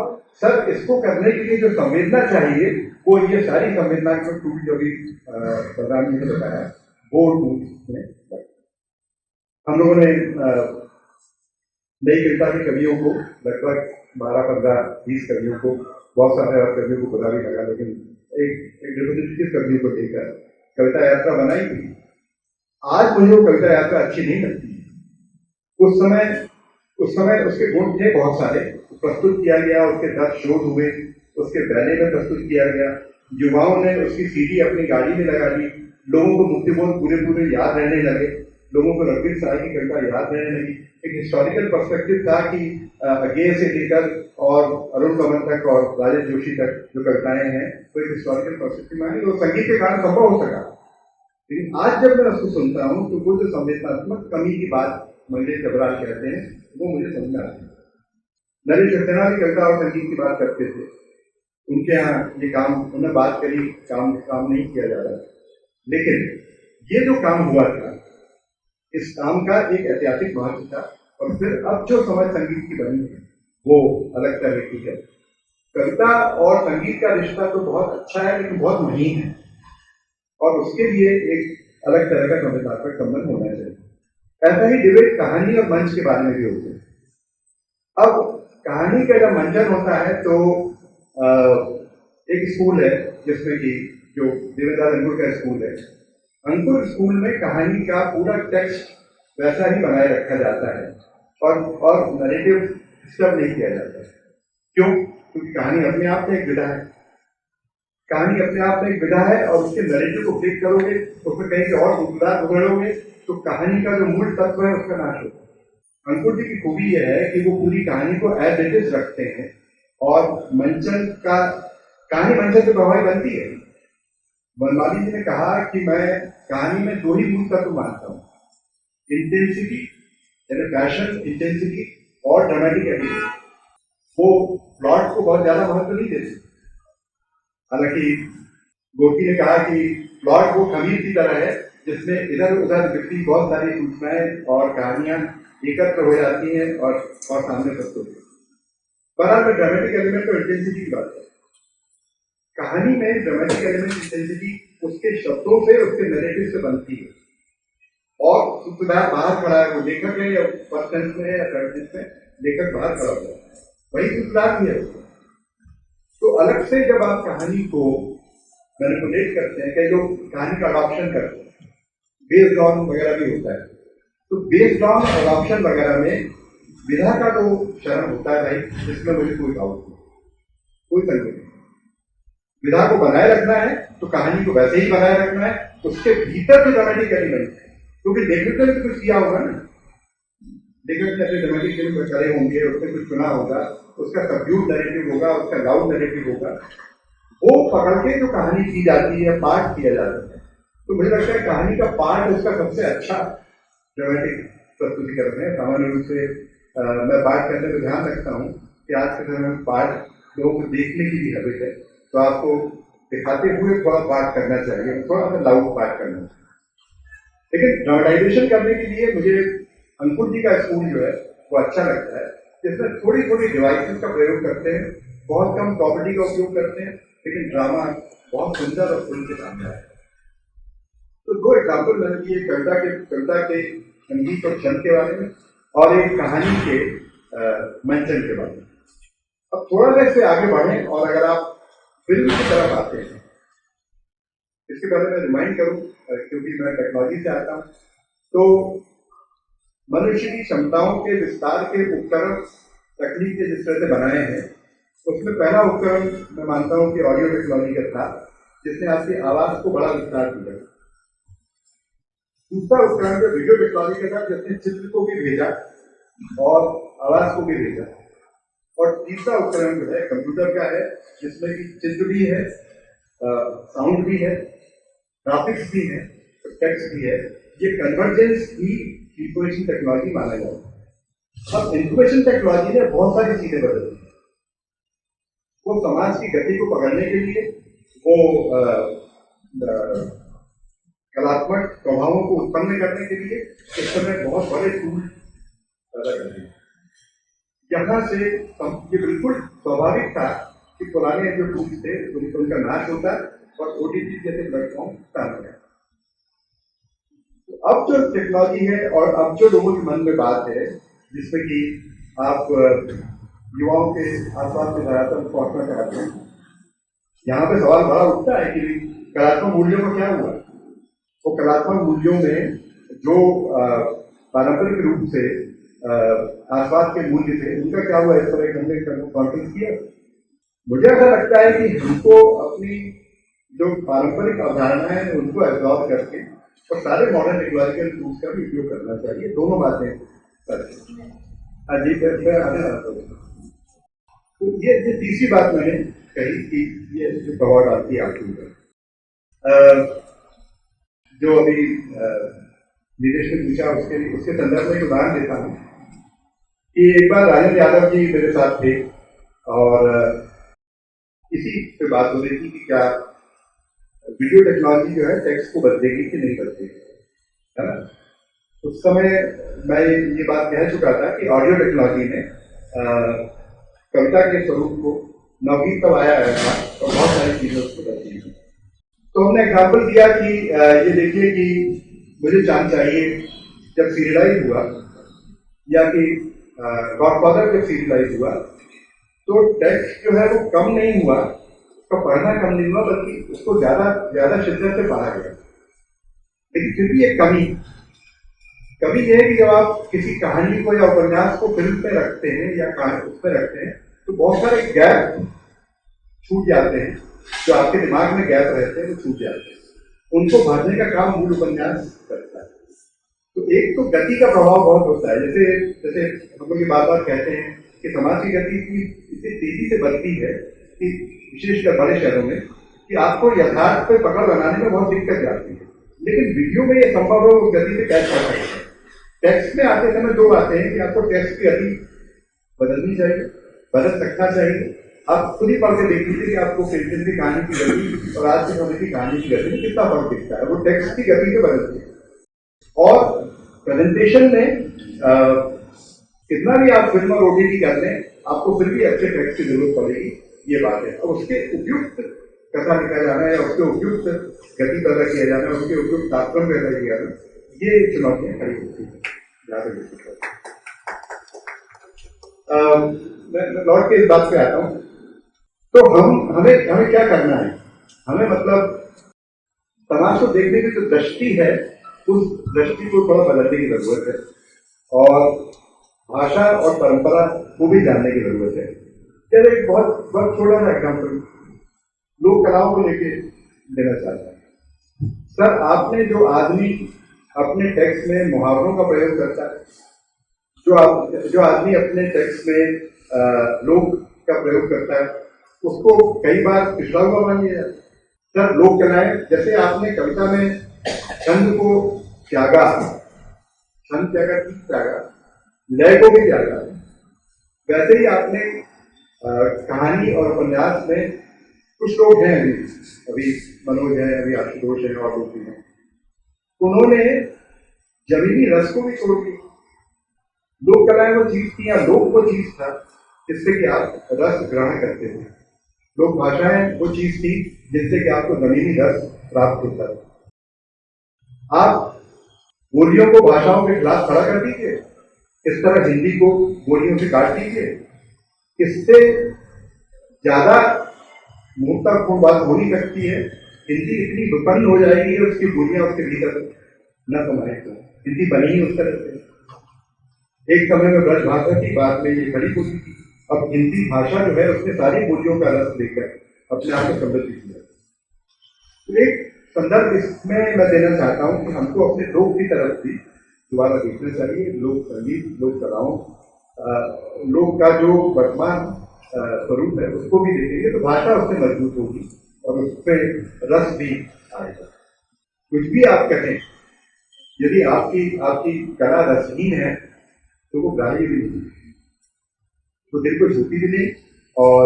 सर, इसको करने के लिए जो संवेदना चाहिए, वो ये सारी संवेदना के टूल जो भी प्रधान जी ने बताया, वो टूल में हम लोगों ने नई कविता के कवियों को लगभग 12, 15, 20 कवियों को, बहुत सारे और कवियों को पता भी लगा, लेकिन एक रिप्रेजेंटेटिव कवियों को लेकर कविता यात्रा बनाई थी। आज मुझे वो कविता यात्रा अच्छी नहीं लगती। उस समय उसके गुण थे बहुत सारे, प्रस्तुत किया गया, उसके 10 शोध हुए, उसके बैले में प्रस्तुत किया गया, युवाओं ने उसकी सीडी अपनी गाड़ी में लगा दी, लोगों को मुक्तिबोध पूरे याद रहने लगे, लोगों को रघुवीर साह की कविता याद रहने लगी। एक हिस्टोरिकल पर्सपेक्टिव था कि अगे से लेकर और अरुण कमल तक और राजेश जोशी तक जो कविताएं हैं, वो एक हिस्टोरिकल पर्सपेक्टिव में वो संगीत के कारण संभव हो सका। लेकिन आज जब मैं उसको सुनता हूँ तो वो जो संवेदनात्मक कमी की बात मंगलेश डबराल कहते हैं, वो मुझे समझ में आती है। नरेश सक्सेना भी कविता और संगीत की बात करते थे, उनके यहाँ ये काम, उन्होंने बात करी, काम नहीं किया जा रहा, लेकिन ये जो काम हुआ था, इस काम का एक ऐतिहासिक महत्व था। और फिर अब जो समझ संगीत की बनी है वो अलग तरह की है। कविता और संगीत का रिश्ता तो बहुत अच्छा है, लेकिन बहुत महीन है, और उसके लिए एक अलग तरह का संवेदनात्मक संबंध होना चाहिए। ऐसा ही डिबेट कहानी और मंच के बारे में भी होते हैं। अब कहानी का जब मंचन होता है तो एक स्कूल है जिसमें कि जो देवेंद्र अंकुर का स्कूल है, अंकुर स्कूल में कहानी का पूरा टेक्स्ट वैसा ही बनाए रखा जाता है और नैरेटिव डिस्टर्ब नहीं किया जाता है। क्यों? क्योंकि कहानी अपने आप में एक विधा है, कहानी अपने आप में एक विधा है और उसके नैरेटिव को ब्रेक करोगे तो फिर कहीं और उदार उगड़ोगे तो कहानी का जो मूल तत्व है उसका नाश होगा। अंकुर जी की खूबी यह है कि वो पूरी कहानी को एज इट इज रखते हैं और मंचन का कहानी मंचन से प्रभावी बनती है। बनवाली जी ने कहा कि मैं कहानी में दो ही मूल तत्व मानता हूँ, इंटेंसिटी यानी पैशन, इंटेंसिटी और ड्रामेटिक एबिलिटी। वो प्लॉट को बहुत ज्यादा महत्व नहीं देते। हालांकि गोटी ने कहा कि प्लॉट वो खमीर की तरह है जिसमें इधर उधर बिखरी बहुत सारी सूचनाएं और कहानियां एकत्र हो जाती हैं और सामने प्रस्तुत होती है। पर मैं ड्रामेटिक एलिमेंट और इंटेंसिटी की बात है। कहानी में ड्रामेटिक एलिमेंट, इंटेंसिटी उसके शब्दों से, उसके नैरेटिव से बनती है और सूत्रधार बाहर खड़ा है, वो लेखक है या फर्स्ट सेंस में या थर्ड सेंस में, लेखक बाहर खड़ा हुआ है, वही सूत्रधार भी है। तो अलग से जब आप कहानी को मैनिपुलेट करते हैं, कई लोग कहानी का अडॉप्शन करते हैं, बेस्ड ऑन वगैरह भी होता है, तो बेस्ड ऑन अडॉप्शन वगैरह में विधा का जो चरण होता है भाई, जिसमें मुझे कोई डाउट नहीं, कोई संदेह नहीं। विधा को बनाए रखना है तो कहानी को वैसे ही बनाए रखना है, उसके भीतर जो ड्रामेटिक एलिमेंट है, क्योंकि लेखक ने तो कुछ किया होगा ना, लेखक ने अपने ड्रामेटिक एलिमेंट करे होंगे, उसने कुछ सुना होगा, उसका सबड्यूड नैरेटिव होगा, उसका लाउड नैरेटिव होगा, वो पकड़ के जो कहानी की जाती है, पार्ट किया जाता है। तो मुझे लगता है कहानी का पार्ट उसका सबसे अच्छा ड्रामेटिक प्रस्तुतिकरण है। सामान्य रूप से मैं बात करने में ध्यान रखता हूँ कि आज के समय में पार्ट लोगों को देखने की भी हैबिट है, तो आपको दिखाते हुए थोड़ा पार्ट करना चाहिए, थोड़ा सा लाउड पार्ट करना चाहिए। लेकिन ड्रामेटाइजेशन करने के लिए मुझे अंकुर जी का स्कूल जो है वो अच्छा लगता है, जिसमें थोड़ी थोड़ी डिवाइसेस का प्रयोग करते हैं, बहुत कम प्रॉपर्टी का उपयोग करते हैं, लेकिन ड्रामा बहुत सुंदर और खुल के सामने आया। तो दो एग्जाम्पल मैंने दिए, कविता के संगीत और छंद के बारे में और एक कहानी के मंचन के बारे में। अब थोड़ा सा इससे आगे बढ़ें और अगर आप फिल्म की तरफ आते हैं, इसके बारे में रिमाइंड करूं क्योंकि मैं टेक्नोलॉजी से आता हूं, तो मनुष्य की क्षमताओं के विस्तार के उपकरण तकनीक के जिस तरह से बनाए हैं, उसमें पहला उपकरण मैं मानता हूं कि ऑडियो टेक्नोलॉजी का था, जिसने आपकी आवाज को बड़ा विस्तार दिया। दूसरा उपकरण जो वीडियो टेक्नोलॉजी का था, जिसने चित्र को भी भेजा और आवाज को भी भेजा। और तीसरा उपकरण जो है कंप्यूटर का है, जिसमें कि चित्र भी है, साउंड भी है, ग्राफिक्स भी है, टेक्स्ट भी है। ये कन्वर्जेंस ही इंफॉर्मेशन टेक्नोलॉजी माना जाता है। अब इंफॉर्मेशन टेक्नोलॉजी ने बहुत सारी चीजें बदल दी। वो समाज की गति को पकड़ने के लिए, वो कलात्मक प्रभावों को उत्पन्न करने के लिए इस समय बहुत बड़े टूल पैदा कर दिए। यहाँ से ये बिल्कुल स्वाभाविक था कि पुराने जो टूल्स थे उनका नाश होता और ओटीटी जैसे प्लेटफॉर्म सामने आए। तो अब जो टेक्नोलॉजी है और अब जो लोगों के मन में बात है, जिसमें कि आप युवाओं के आसपास में ज्यादातर पहुंचना चाहते हैं, यहाँ पे सवाल बड़ा उठता है कि कलात्मक मूल्यों का क्या हुआ। वो कलात्मक मूल्यों में जो पारंपरिक रूप से आसपास के मूल्य थे, उनका क्या हुआ। इस पर एक हमने कॉन्फ्रेंस किया। मुझे ऐसा लगता है कि हमको अपनी जो पारंपरिक अवधारणाएं हैं उनको एब्जॉर्ब करके और सारे मॉडर्न टेक्नोलॉजिकल टूल्स का भी उपयोग करना चाहिए। दोनों बातें तो ये तीसरी बात मैंने कही कि ये जो प्रभाव डालती है आपके ऊपर, जो अभी नीलेश ने पूछा उसके संदर्भ में एक उदाहरण देता हूँ कि एक बार राजेंद्र यादव जी मेरे साथ थे और इसी पे बात हो रही थी कि क्या वीडियो टेक्नोलॉजी जो है टेक्स्ट को बदलेगी कि नहीं बदलेगी, है ना। उस समय मैं ये बात कह चुका था कि ऑडियो टेक्नोलॉजी ने कविता के स्वरूप को नवगीत तब आया था और बहुत सारी चीजें उसको बदली थी। तो हमने एग्जाम्पल दिया कि ये देखिए कि मुझे चांद चाहिए, जब सीरियलाइज हुआ या कि गॉडफादर जब सीरियलाइज हुआ तो टेक्स्ट जो है वो कम नहीं हुआ, उसका पढ़ना कम नहीं हुआ, बल्कि उसको ज्यादा शिद्दत से पढ़ा गया। लेकिन फिर भी एक कमी यह है कि जब आप किसी कहानी को या उपन्यास को फिल्म में रखते हैं या उसमें रखते हैं तो बहुत सारे गैप छूट जाते हैं, जो आपके दिमाग में गैप रहते हैं वो छूट जाते हैं, उनको भरने का काम मूल उपन्यास करता है। तो एक तो गति का प्रभाव बहुत होता है, जैसे हम लोग ये बार कहते हैं कि समाज की गति इतनी तेजी से बढ़ती है कि विशेषकर बड़े शहरों में कि आपको यथार्थ पे पकड़ बनाने में बहुत दिक्कत जाती है। लेकिन वीडियो में ये संभव है उस गति से कैच कर सकते हैं। टेक्स्ट में आते समय दो बातें हैं कि आपको टेक्स्ट की गति बदलनी चाहिए, बदल सकना चाहिए। आप खुद ही पढ़ के देख लीजिए कि आपको प्रेमचंद की कहानी की गति और आज के समय की कहानी की गति में कितना फर्क दिखता है, वो टेक्स्ट की गति से बदलती है। और प्रेजेंटेशन में कितना भी आप फिल्म और ओटीटी कर लें, आपको फिर भी अच्छे टेक्स्ट की जरूरत पड़ेगी, ये बात है। और उसके उपयुक्त कथा लिखा जाना है, उसके उपयुक्त गति पैदा किया जाना है, उसके उपयुक्त तात्पर्य पैदा किया जाना, ये चुनौतियां खड़ी होती है। मैं लौट के इस बात पे आता हूँ। तो हमें क्या करना है? हमें मतलब समाज को देखने की जो दृष्टि है, उस दृष्टि को थोड़ा बदलने की जरूरत है और भाषा और परंपरा को भी जानने की जरूरत है। चलो एक बहुत छोटा सा एग्जाम्पल लोक कलाओं को लेके देना चाहता हूँ। सर, आपने जो आदमी अपने टेक्स्ट में मुहावरों का प्रयोग करता है, जो आदमी अपने टेक्स्ट में लोक का प्रयोग करता है, उसको कई बार पिछड़ा हुआ मान लिया जाता है। सर, लोक कलाएं, जैसे आपने कविता में छंद को त्यागा, छंद त्यागा, लय को भी त्यागा, वैसे ही आपने कहानी और उपन्यास में कुछ लोग हैं, अभी मनोज है, अभी आशुतोष है और लोग भी हैं, उन्होंने जमीनी रस को भी छोड़ दिया। लोक कलाएं वो चीज थी या लोक वो चीज था जिससे कि आप रस ग्रहण करते थे। लोक भाषाएं वो चीज थी जिससे कि आपको जमीनी रस प्राप्त होता था। आप बोलियों को भाषाओं के खिलाफ खड़ा कर दीजिए, इस तरह हिंदी को बोलियों से काट दीजिए, इससे ज्यादा मूर्खतापूर्ण बात हो नहीं सकती है। हिंदी इतनी विपन्न हो जाएगी और उसकी बोलियां उसके भीतर न समाये। तो हिंदी बनी ही उस तरह से। एक समय में ब्रज भाषा की, बाद में ये खड़ी बोली थी। अब हिंदी भाषा जो है उसने सारी बोलियों का रस लेकर अपने आप को समृद्ध किया। तो एक संदर्भ इसमें मैं देना चाहता हूँ कि हमको अपने लोक की तरफ भी दोबारा देखना चाहिए। लोक संगीत, लोक कलाओं, लोक का जो वर्तमान स्वरूप है उसको भी देखेंगे तो भाषा उससे मजबूत होगी और उस पर रस भी आएगा। कुछ भी आप कहें, यदि आपकी कला रसहीन है तो वो गाली भी नहीं, वो दिल को छूती भी नहीं और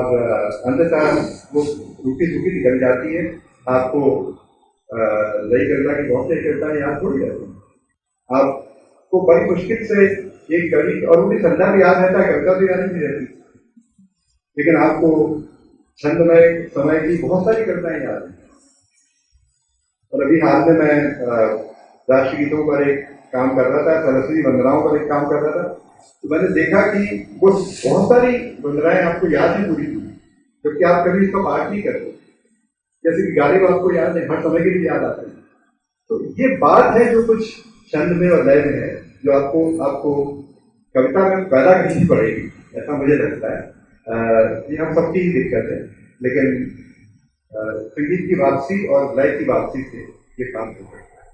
अंततः वो रूखी सूखी निकल जाती है। आपको लई कविता की बहुत से कविताएं याद थोड़ी रहती हैं। आपको बड़ी मुश्किल से एक कवि और उनकी संदर्भ याद रहता है, कविता तो याद नहीं रहती, लेकिन आपको छंदमय समय की बहुत सारी कविताएं याद हैं। और अभी हाल में मैं राष्ट्रगीतों पर एक काम कर रहा था, सरस्वती वंदनाओं पर एक काम कर रहा था, तो मैंने देखा कि वो बहुत सारी वंदनाएं आपको याद है पूरी, क्योंकि आप कभी इसका पाठ नहीं करते। जैसे कि गाली में आपको याद है, हर समय के लिए याद आते हैं। तो ये बात है जो कुछ छंद में और लय में है, जो आपको कविता में पैदा करनी पड़ेगी, ऐसा मुझे लगता है। ये हम सबकी ही दिक्कत है, लेकिन संगीत की वापसी और लय की वापसी से ये काम हो सकता है।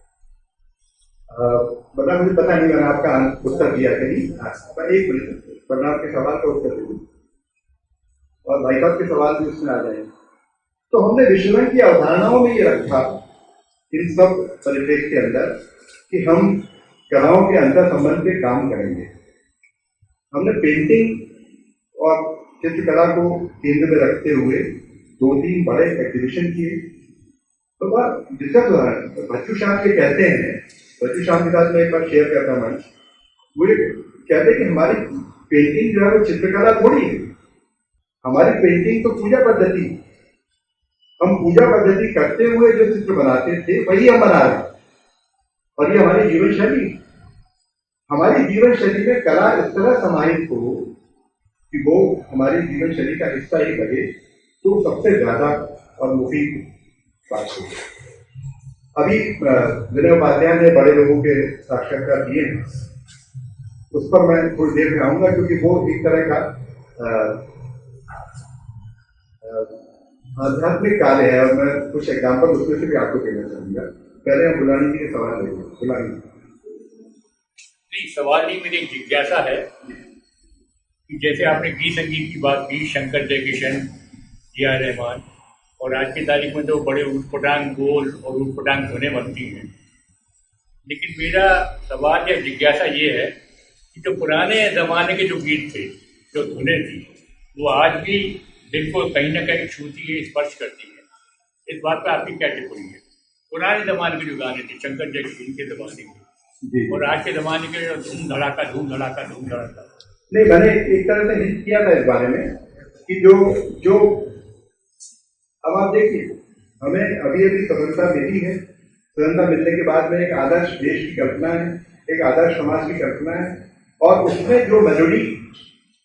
मुझे पता नहीं मैंने आपका उत्तर दिया कि नहीं। एक मिनट, वरना आपके सवाल का उत्तर दे दूँ और भाई साहब के सवाल भी उसमें आ जाएंगे। तो हमने विश्वरण की अवधारणाओं में ये रखा इन सब परिप्रेक्ष्य के अंदर कि हम कलाओं के अंतर संबंध पे काम करेंगे। हमने पेंटिंग और चित्रकला को केंद्र में रखते हुए 2-3 बड़े एग्जीबिशन किए। तो बहुत दिक्कत हो रहा है। बच्चू श्याम ये कहते हैं, बच्चू श्याम के साथ मैं एक बार शेयर करता मंच, वो ये कहते हैं कि हमारी पेंटिंग जो है वो चित्रकला थोड़ी है, हमारी पेंटिंग तो पूजा पद्धति। हम पूजा पद्धति करते हुए जो चित्र बनाते थे वही हम बना रहे हैं और ये हमारी जीवन शैली। हमारी जीवन शैली में कला इस तरह समाहित हो कि वो हमारी जीवन शैली का हिस्सा ही लगे, तो सबसे ज्यादा और मुफीद बात होगी। अभी विनय उपाध्याय ने बड़े लोगों के साक्षात्कार दिए हैं, उस पर मैं थोड़ी देर में आऊंगा, क्योंकि वो एक तरह का आध्यात्मिक कार्य है और मैं कुछ एग्जाम्पल उसमें से भी आपको देना चाहूंगा। पहले हम बुलानी जी के सवाल लेंगे। बुलानी जी, सवाल ही मेरी जिज्ञासा है कि जैसे आपने गीत संगीत की बात की, शंकर जयकिशन, ए.आर. रहमान, और आज की तारीख में तो बड़े उटपटांग बोल और उटपटांग धुनें बनती हैं, लेकिन मेरा सवाल या जिज्ञासा ये है कि जो पुराने ज़माने के जो गीत थे, जो धुनें थी, वो आज भी दिल को कहीं ना कहीं छूती है, स्पर्श करती है। इस बात पर आपकी क्या टिप्पणी है? पुराने ज़माने के जो गाने थे, शंकर जयकिशन के ज़माने के, और आज के ज़माने के धूम धड़ाका धूम धड़ाका धूम धड़ाका। नहीं, मैंने एक तरह से हिंट किया था इस बारे में कि जो अब आप देखिए, हमें अभी अभी स्वतंत्रता मिली है। स्वतंत्रता मिलने के बाद में एक आदर्श देश की कल्पना है, एक आदर्श समाज की कल्पना है, और उसमें जो मेलोडी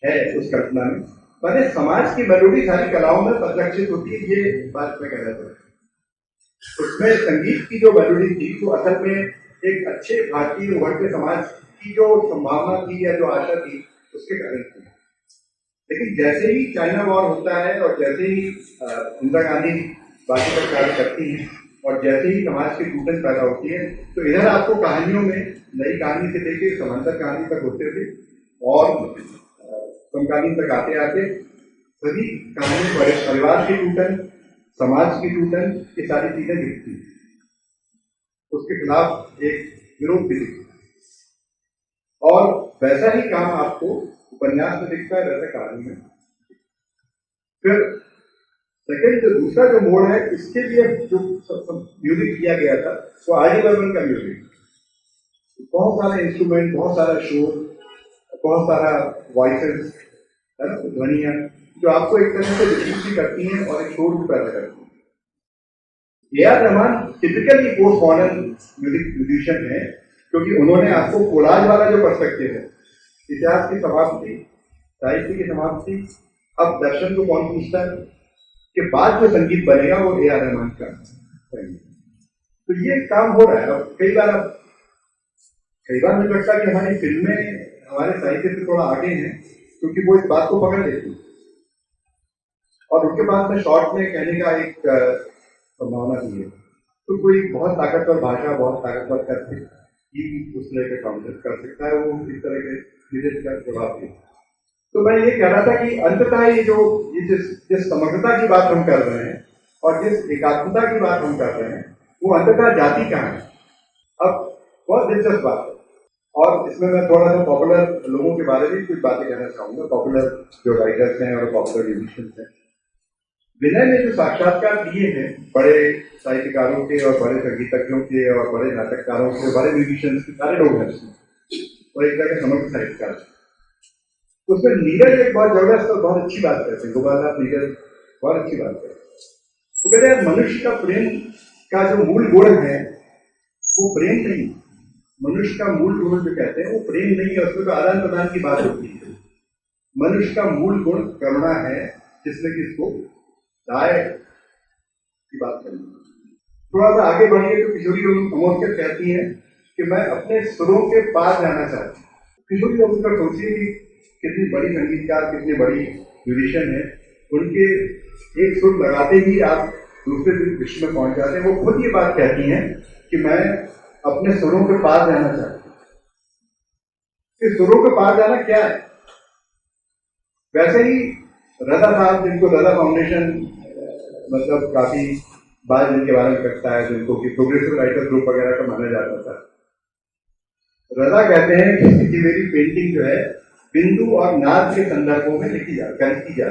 है उस कल्पना में, मैंने समाज की मेलोडी सारी कलाओं में परिलक्षित होती है, ये बात मैं कहना चाहता हूँ। उसमें संगीत की जो मेलोडी थी वो असल में एक अच्छे भारतीय उभरते समाज की जो संभावना थी या जो आशा थी उसके कारण थी। लेकिन जैसे ही चाइना वॉर होता है और जैसे ही इंदिरा गांधी बाकी पर कार्य करती हैं और जैसे ही समाज की टूटन पैदा होती है, तो इधर आपको कहानियों में नई कहानी से लेकर समांतर कहानी तक होते थे और समकालीन तक आते आते सभी कहानी परिवार की टूटन, समाज की टूटन, ये सारी चीजें दिखती हैं। उसके खिलाफ एक विरोध भी दिखता है और वैसा ही काम आपको उपन्यास में दिखता है, वैसे कहानी में। फिर सेकंड दूसरा जो मोड़ है, इसके लिए जो म्यूजिक किया गया था वो आर.डी. बर्मन का म्यूजिक, बहुत सारे इंस्ट्रूमेंट, बहुत सारा शोर, बहुत सारा वॉइसेस, है ना, ध्वनियां जो आपको एक तरह से डिफ्यूज भी करती हैं और एक शोर भी पैदा करती हैं। AR. Rahman typically post modern musician है, क्योंकि उन्होंने आपको कोलाज वाला जो पर्सपेक्टिव है, इतिहास की समाप्ति, साहित्य की समाप्ति, अब दर्शन को कौन पूछता है के बाद जो संगीत बनेगा वो ए.आर. रहमान का संगीत। तो ये काम हो रहा है। अब कई बार मुझे लगता है कि हमारी फिल्में हमारे साहित्य से थोड़ा आगे हैं, क्योंकि वो इस बात को पकड़ लेती है और उनके पास में शॉर्ट में कहने का एक संभावना भी है। तो कोई बहुत ताकतवर भाषा, बहुत ताकतवर करके उस तरह के काउंटर कर सकता है, वो इस तरह के विदेश का जवाब दे। तो मैं ये कह रहा था कि अंततः ये जिस समग्रता की बात हम कर रहे हैं और जिस एकात्मता की बात हम कर रहे हैं, वो अंततः जाति कहाँ है। अब बहुत दिलचस्प बात है, और इसमें मैं थोड़ा सा पॉपुलर लोगों के बारे में कुछ बातें कहना चाहूंगा, पॉपुलर जो राइटर्स हैं और पॉपुलर म्यूजिशियंस हैं। विनय ने जो साक्षात्कार दिए हैं बड़े साहित्यकारों के और बड़े संगीतज्ञों के और बड़े नाटककारों के, बड़े म्यूजिशियंस के, सारे लोग हैं और एक तरह के समग्र साहित्यकार, उसमें नीरज एक बहुत जबरदस्त और बहुत अच्छी बात करते हैं। गोपालदास नीरज बहुत अच्छी बात करते हैं। वो कहते हैं मनुष्य का प्रेम का जो मूल गुण है वो प्रेम नहीं, मनुष्य का मूल गुण जो कहते हैं वो प्रेम नहीं है, उसमें तो आदान प्रदान की बात होती है। मनुष्य का मूल गुण करुणा है, जिसमें कि इसको दाय की बात करें। थोड़ा सा आगे बढ़िए तो किशोरी अमोदकर कहती हैं कि मैं अपने सुरों के पार जाना चाहती हूँ। किशोरी अमोदकर सोचिए कि कितनी बड़ी संगीतकार, कितनी बड़ी म्यूजिशियन है, उनके एक सुर लगाते ही आप दूसरे विश्व में पहुंच जाते हैं। वो खुद ये बात कहती हैं कि मैं अपने सुरों के पार जाना चाहती हूँ। इस सुरों के पार जाना क्या है? वैसे ही रजा साहब, जिनको रजा फाउंडेशन मतलब काफी बात जिनके बारे में करता है, जिनको कि प्रोग्रेसिव राइटर ग्रुप वगैरह का माना जाता था, रजा कहते हैं कि मेरी पेंटिंग जो है बिंदु और नाद के संदर्भों में लिखी जाती है।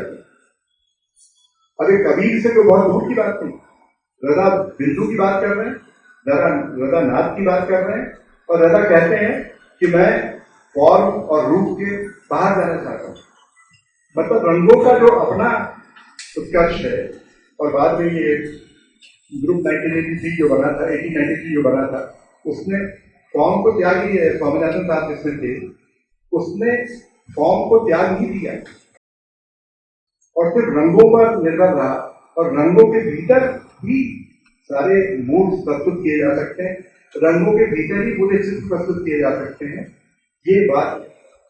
अब एक कबीर से तो बहुत दूर की बात नहीं, रजा बिंदु की बात कर रहे हैं, रजा नाद की बात कर रहे हैं, और रजा कहते हैं कि मैं फॉर्म और रूप के बाहर जाना चाहता हूँ। मतलब रंगों का जो अपना उत्कर्ष है। और बाद में ये ग्रुप 1983 जो बना था, 1893 जो बना था, उसने फॉर्म को त्याग ही स्वामीनाथन साहब जिसमें थे, उसने फॉर्म को त्याग ही दिया और सिर्फ रंगों पर निर्भर रहा, और रंगों के भीतर ही सारे मूड प्रस्तुत किए जा सकते हैं, रंगों के भीतर ही पूरे चित्र प्रस्तुत किए जा सकते हैं। ये बात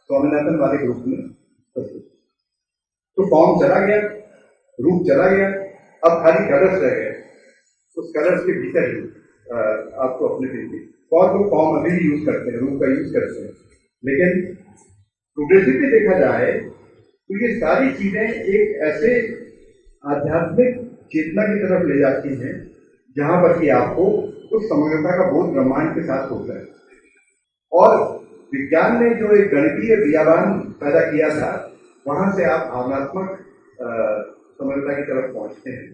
स्वामीनाथन वाले ग्रुप में प्रस्तुत। तो फॉर्म चला गया, रूप चला गया, अब खाली कलर्स रह गए। उस कलर्स के भीतर ही आपको अपने तरीके फॉर्म को फॉर्म अभी भी यूज करते हैं, रूप का यूज करते हैं, लेकिन प्रोग्रेसिवली देखा जाए तो ये सारी चीजें एक ऐसे आध्यात्मिक चेतना की तरफ ले जाती हैं जहां पर कि आपको उस समग्रता का बोध ब्रह्मांड के साथ होता है। और विज्ञान ने जो एक गणितीय बियाबान पैदा किया था, वहां से आप भावनात्मक समग्रता की तरफ पहुंचते हैं,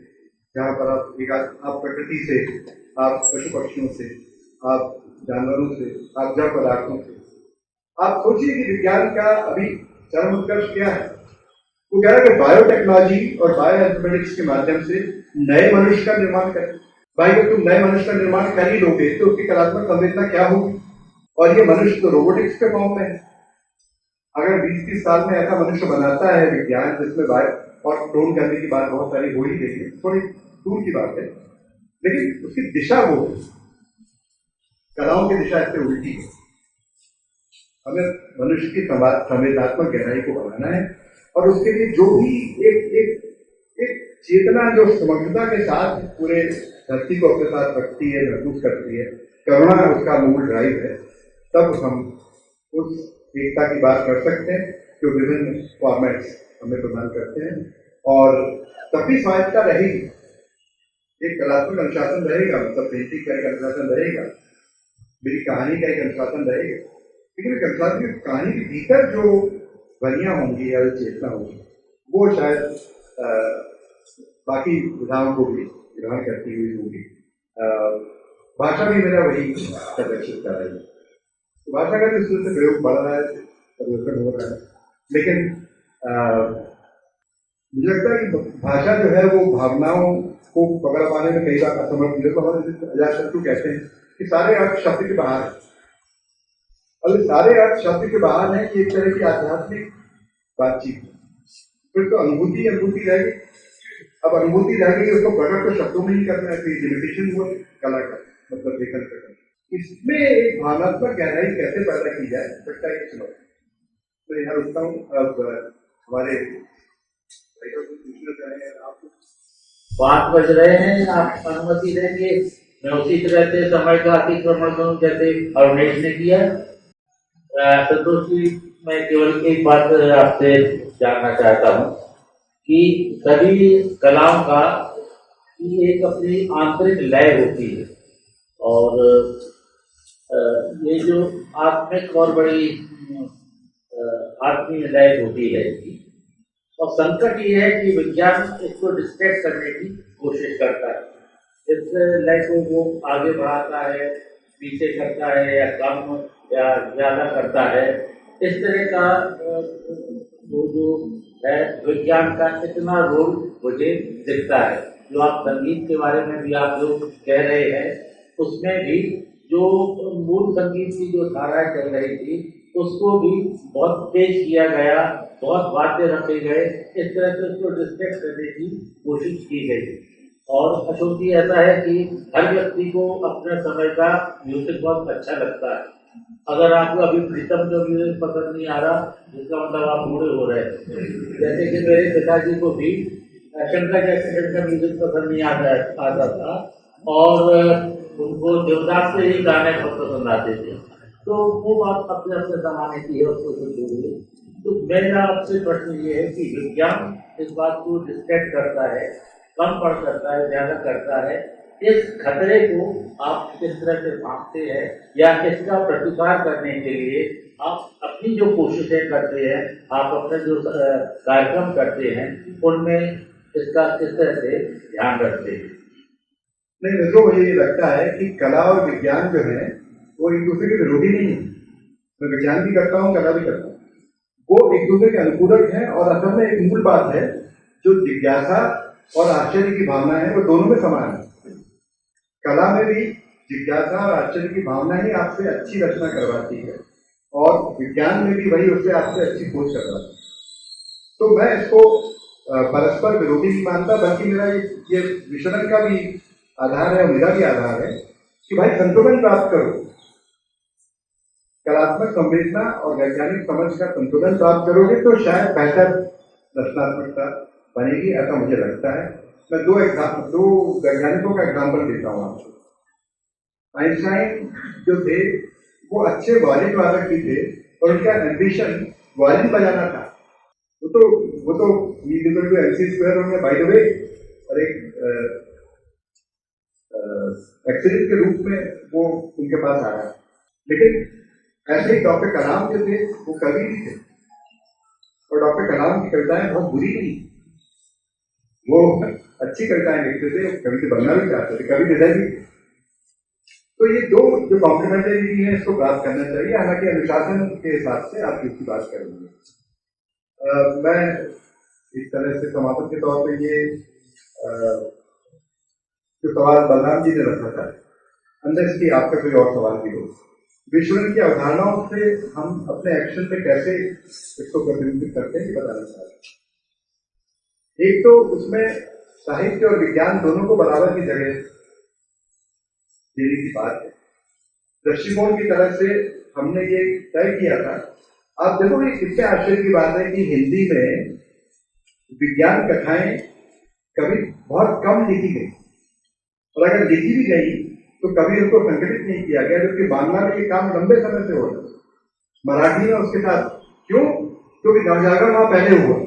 जहां पर आप प्रकृति से, आप पशु पक्षियों से, आप जानवरों से, आप जड़ पदार्थों से। आप सोचिए कि विज्ञान का अभी चरम उत्कर्ष क्या है। वो कह रहा है कि बायोटेक्नोलॉजी और बायोइन्फॉर्मेटिक्स के माध्यम से नए मनुष्य का निर्माण करें। भाई अगर तुम नए मनुष्य का निर्माण कर ही लोगे तो उसकी कलात्मक संवेदना क्या होगी? और ये मनुष्य तो रोबोटिक्स के फॉर्म में है। अगर 20-30 साल में ऐसा मनुष्य बनाता है विज्ञान, जिसमें बायो और क्लोन करने की बात बहुत सारी हो ही रही है, थोड़ी दूर की बात है, लेकिन उसकी दिशा वो है, कलाओं की दिशा इससे उल्टी है। हमें मनुष्य की संवेदनात्मक गहराई को बढ़ाना है, और उसके लिए जो भी एक चेतना जो समग्रता के साथ पूरे धरती को अपने साथ रखती है, महसूस करती है, करुणा उसका मूल ड्राइव है, तब हम उस एकता की बात कर सकते हैं जो विभिन्न फॉर्मेट्स हमें प्रदान करते हैं। और तभी स्वायत्तता रहेगी, एक कलात्मक अनुशासन रहेगा, मतलब पेंटिंग का एक अनुशासन रहेगा, मेरी कहानी का एक अनुशासन रहेगा, लेकिन एक अनुशासन कहानी के भीतर जो ध्वनियां होंगी या चेतना होगी, वो शायद बाकी विधाओं को भी ग्रहण करती हुई होगी। भाषा भी मेरा वही प्रदर्शित कर रही है। तो भाषा का जिस तरह से प्रयोग बढ़ रहा है, परिवर्तन हो रहा है, लेकिन मुझे लगता है कि भाषा जो है वो भावनाओं को पकड़ पाने में कई बार असमर्थ है। तो हम अजातशत्रु कहते हैं कि सारे अर्थ शब्द के बाहर है, और सारे अर्थ शब्द के बाहर है कि एक तरह की आध्यात्मिक बातचीत, फिर तो अनुभूति रहेगी। अब अनुभूति रहेगी, उसको प्रकट तो शब्दों में ही करना है, फिर लिमिटेशन हुआ कला का, मतलब लेखन का। इसमें एक भावनात्मक गहराई कैसे पैदा की जाए, सकता है कि तो यहाँ रुकता हूँ। अब हमारे आप 5 बज रहे हैं, आप अनुमति देंगे मैं उसी तरह से समय का अतिक्रमण करूं जैसे अरुणेश ने किया। संतोष जी, मैं केवल एक बात आपसे जानना चाहता हूँ कि सभी कलाओं का एक अपनी आंतरिक लय होती है, और ये जो आत्मिक और बड़ी आत्मीय लय होती है इसकी, और संकट ये है कि विज्ञान इसको डिस्ट्रैक्ट करने की कोशिश करता है। इस लय को वो आगे बढ़ाता है, पीछे करता है, या कम या ज्यादा करता है। इस तरह का वो जो है विज्ञान का इतना रोल मुझे दिखता है। जो आप संगीत के बारे में भी आप लोग कह रहे हैं, उसमें भी जो मूल संगीत की जो धाराएं चल रही थी उसको भी बहुत तेज किया गया, बहुत वाद्य रखे गए, इस तरह से उसको डिस्ट्रैक्ट करने की कोशिश की गई। और अशोक जी, ऐसा है कि हर व्यक्ति को अपने समय का म्यूजिक बहुत अच्छा लगता है। अगर आपको अभी प्रीतम जो म्यूजिक पसंद नहीं आ रहा, जिसका मतलब आप बूढ़े हो रहे हैं। जैसे कि मेरे पिताजी को भी शंकर जयकिशन का म्यूजिक पसंद नहीं आता था, और उनको देवदास से ही गाने बहुत पसंद आते थे। तो वो बात अपने अपने जमाने की है, उसको छोड़िए। तो मेरा आपसे प्रश्न ये है कि विज्ञान इस बात को डिस्ट्रैक्ट करता है, कम पढ़ करता है, ज्यादा करता है। इस खतरे को आप किस तरह से भांपते हैं, या इसका प्रतिकार करने के लिए आप अपनी जो कोशिशें करते हैं, आप अपने जो कार्यक्रम करते हैं, उनमें इसका किस तरह से ध्यान रखते हैं? नहीं, मुझे मुझे ये लगता है कि कला और विज्ञान जो है वो एक दूसरे के विरोधी नहीं है। मैं विज्ञान भी करता हूँ, कला भी करता हूँ, वो एक दूसरे के अनुकूलक है। और असल में एक मूल बात है, जो जिज्ञासा और आश्चर्य की भावना है वो दोनों में समान है। कला में भी जिज्ञासा और आश्चर्य की भावना ही आपसे अच्छी रचना करवाती है, और विज्ञान में भी वही उससे आपसे अच्छी खोज करवाती है। तो मैं इसको परस्पर विरोधी नहीं मानता, बल्कि मेरा ये विचरण का भी आधार है और मेरा भी आधार है कि भाई संतुलन प्राप्त करो। कलात्मक संवेदना और वैज्ञानिक समझ का संतुलन प्राप्त करोगे तो शायद बेहतर रचनात्मकता बनेगी, ऐसा मुझे लगता है। मैं दो वैज्ञानिकों का एग्जाम्पल देता हूँ आपको। आइंस्टाइन जो थे वो अच्छे वायलिन वादक भी थे, और उनका एम्बिशन वायलिन बजाना था। वो तो E=mc² होंगे बाय द वे, और एक एक्सीडेंट के रूप में वो उनके पास आया। लेकिन ऐसे ही डॉक्टर कलाम जो थे वो कवि भी थे, और डॉक्टर कलाम की कविताएं बहुत बुरी नहीं, वो अच्छी कविताएं लिखते थे, कवि से बनना भी चाहते थे, कवि हृदय भी थे। तो ये दो जो कॉम्प्लीमेंटरी है इसको प्राप्त करना चाहिए। हालांकि अनुशासन के हिसाब से आप इसकी बात करेंगे। मैं इस तरह से समापन के तौर पे ये जो सवाल बलराम जी ने रखा था, अंदर की आपका कोई और सवाल भी हो, विचरण की अवधारणाओं से हम अपने एक्शन में कैसे इसको प्रतिबिंबित करते हैं ये बताना चाहते हैं। एक तो उसमें साहित्य और विज्ञान दोनों को बराबर की जगह देने की बात है। दृष्टिकोण की तरह से हमने ये तय किया था। आप देखो ये कितने आश्चर्य की बात है कि हिंदी में विज्ञान कथाएं कभी बहुत कम लिखी गई, और अगर लिखी भी गई तो कभी उनको संगठित नहीं किया गया, जबकि बांग्ला में ये काम लंबे समय से हो रहा है, मराठी में उसके साथ। क्यों? क्योंकि नवजागरण वहां पहले हुआ,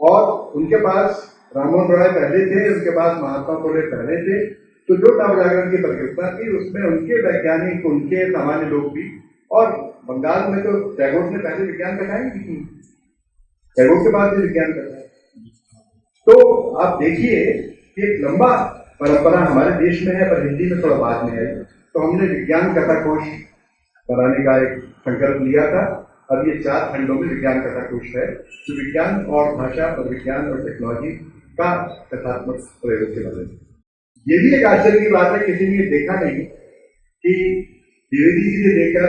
और उनके पास राममोहन रॉय पहले थे, उनके पास महात्मा फुले पहले थे। तो जो नवजागरण की प्रक्रिया थी उसमें उनके वैज्ञानिक, उनके सामान्य लोग भी, और बंगाल में तो टैगोर ने पहले विज्ञान कथाएं लिखी, टैगोर के बाद भी विज्ञान कथाएं। तो आप देखिए कि एक लंबा परंपरा हमारे देश में है, पर हिंदी में थोड़ा बाद में आई। तो हमने विज्ञान कथा कोश बनाने का एक संकल्प लिया था। अब ये 4 खंडों में विज्ञान कथा कोश है, जो विज्ञान और भाषा और विज्ञान और टेक्नोलॉजी का कथात्मक प्रयोग से बने। ये भी एक आश्चर्य की बात है, किसी ने देखा नहीं कि द्विवेदी जी से लेकर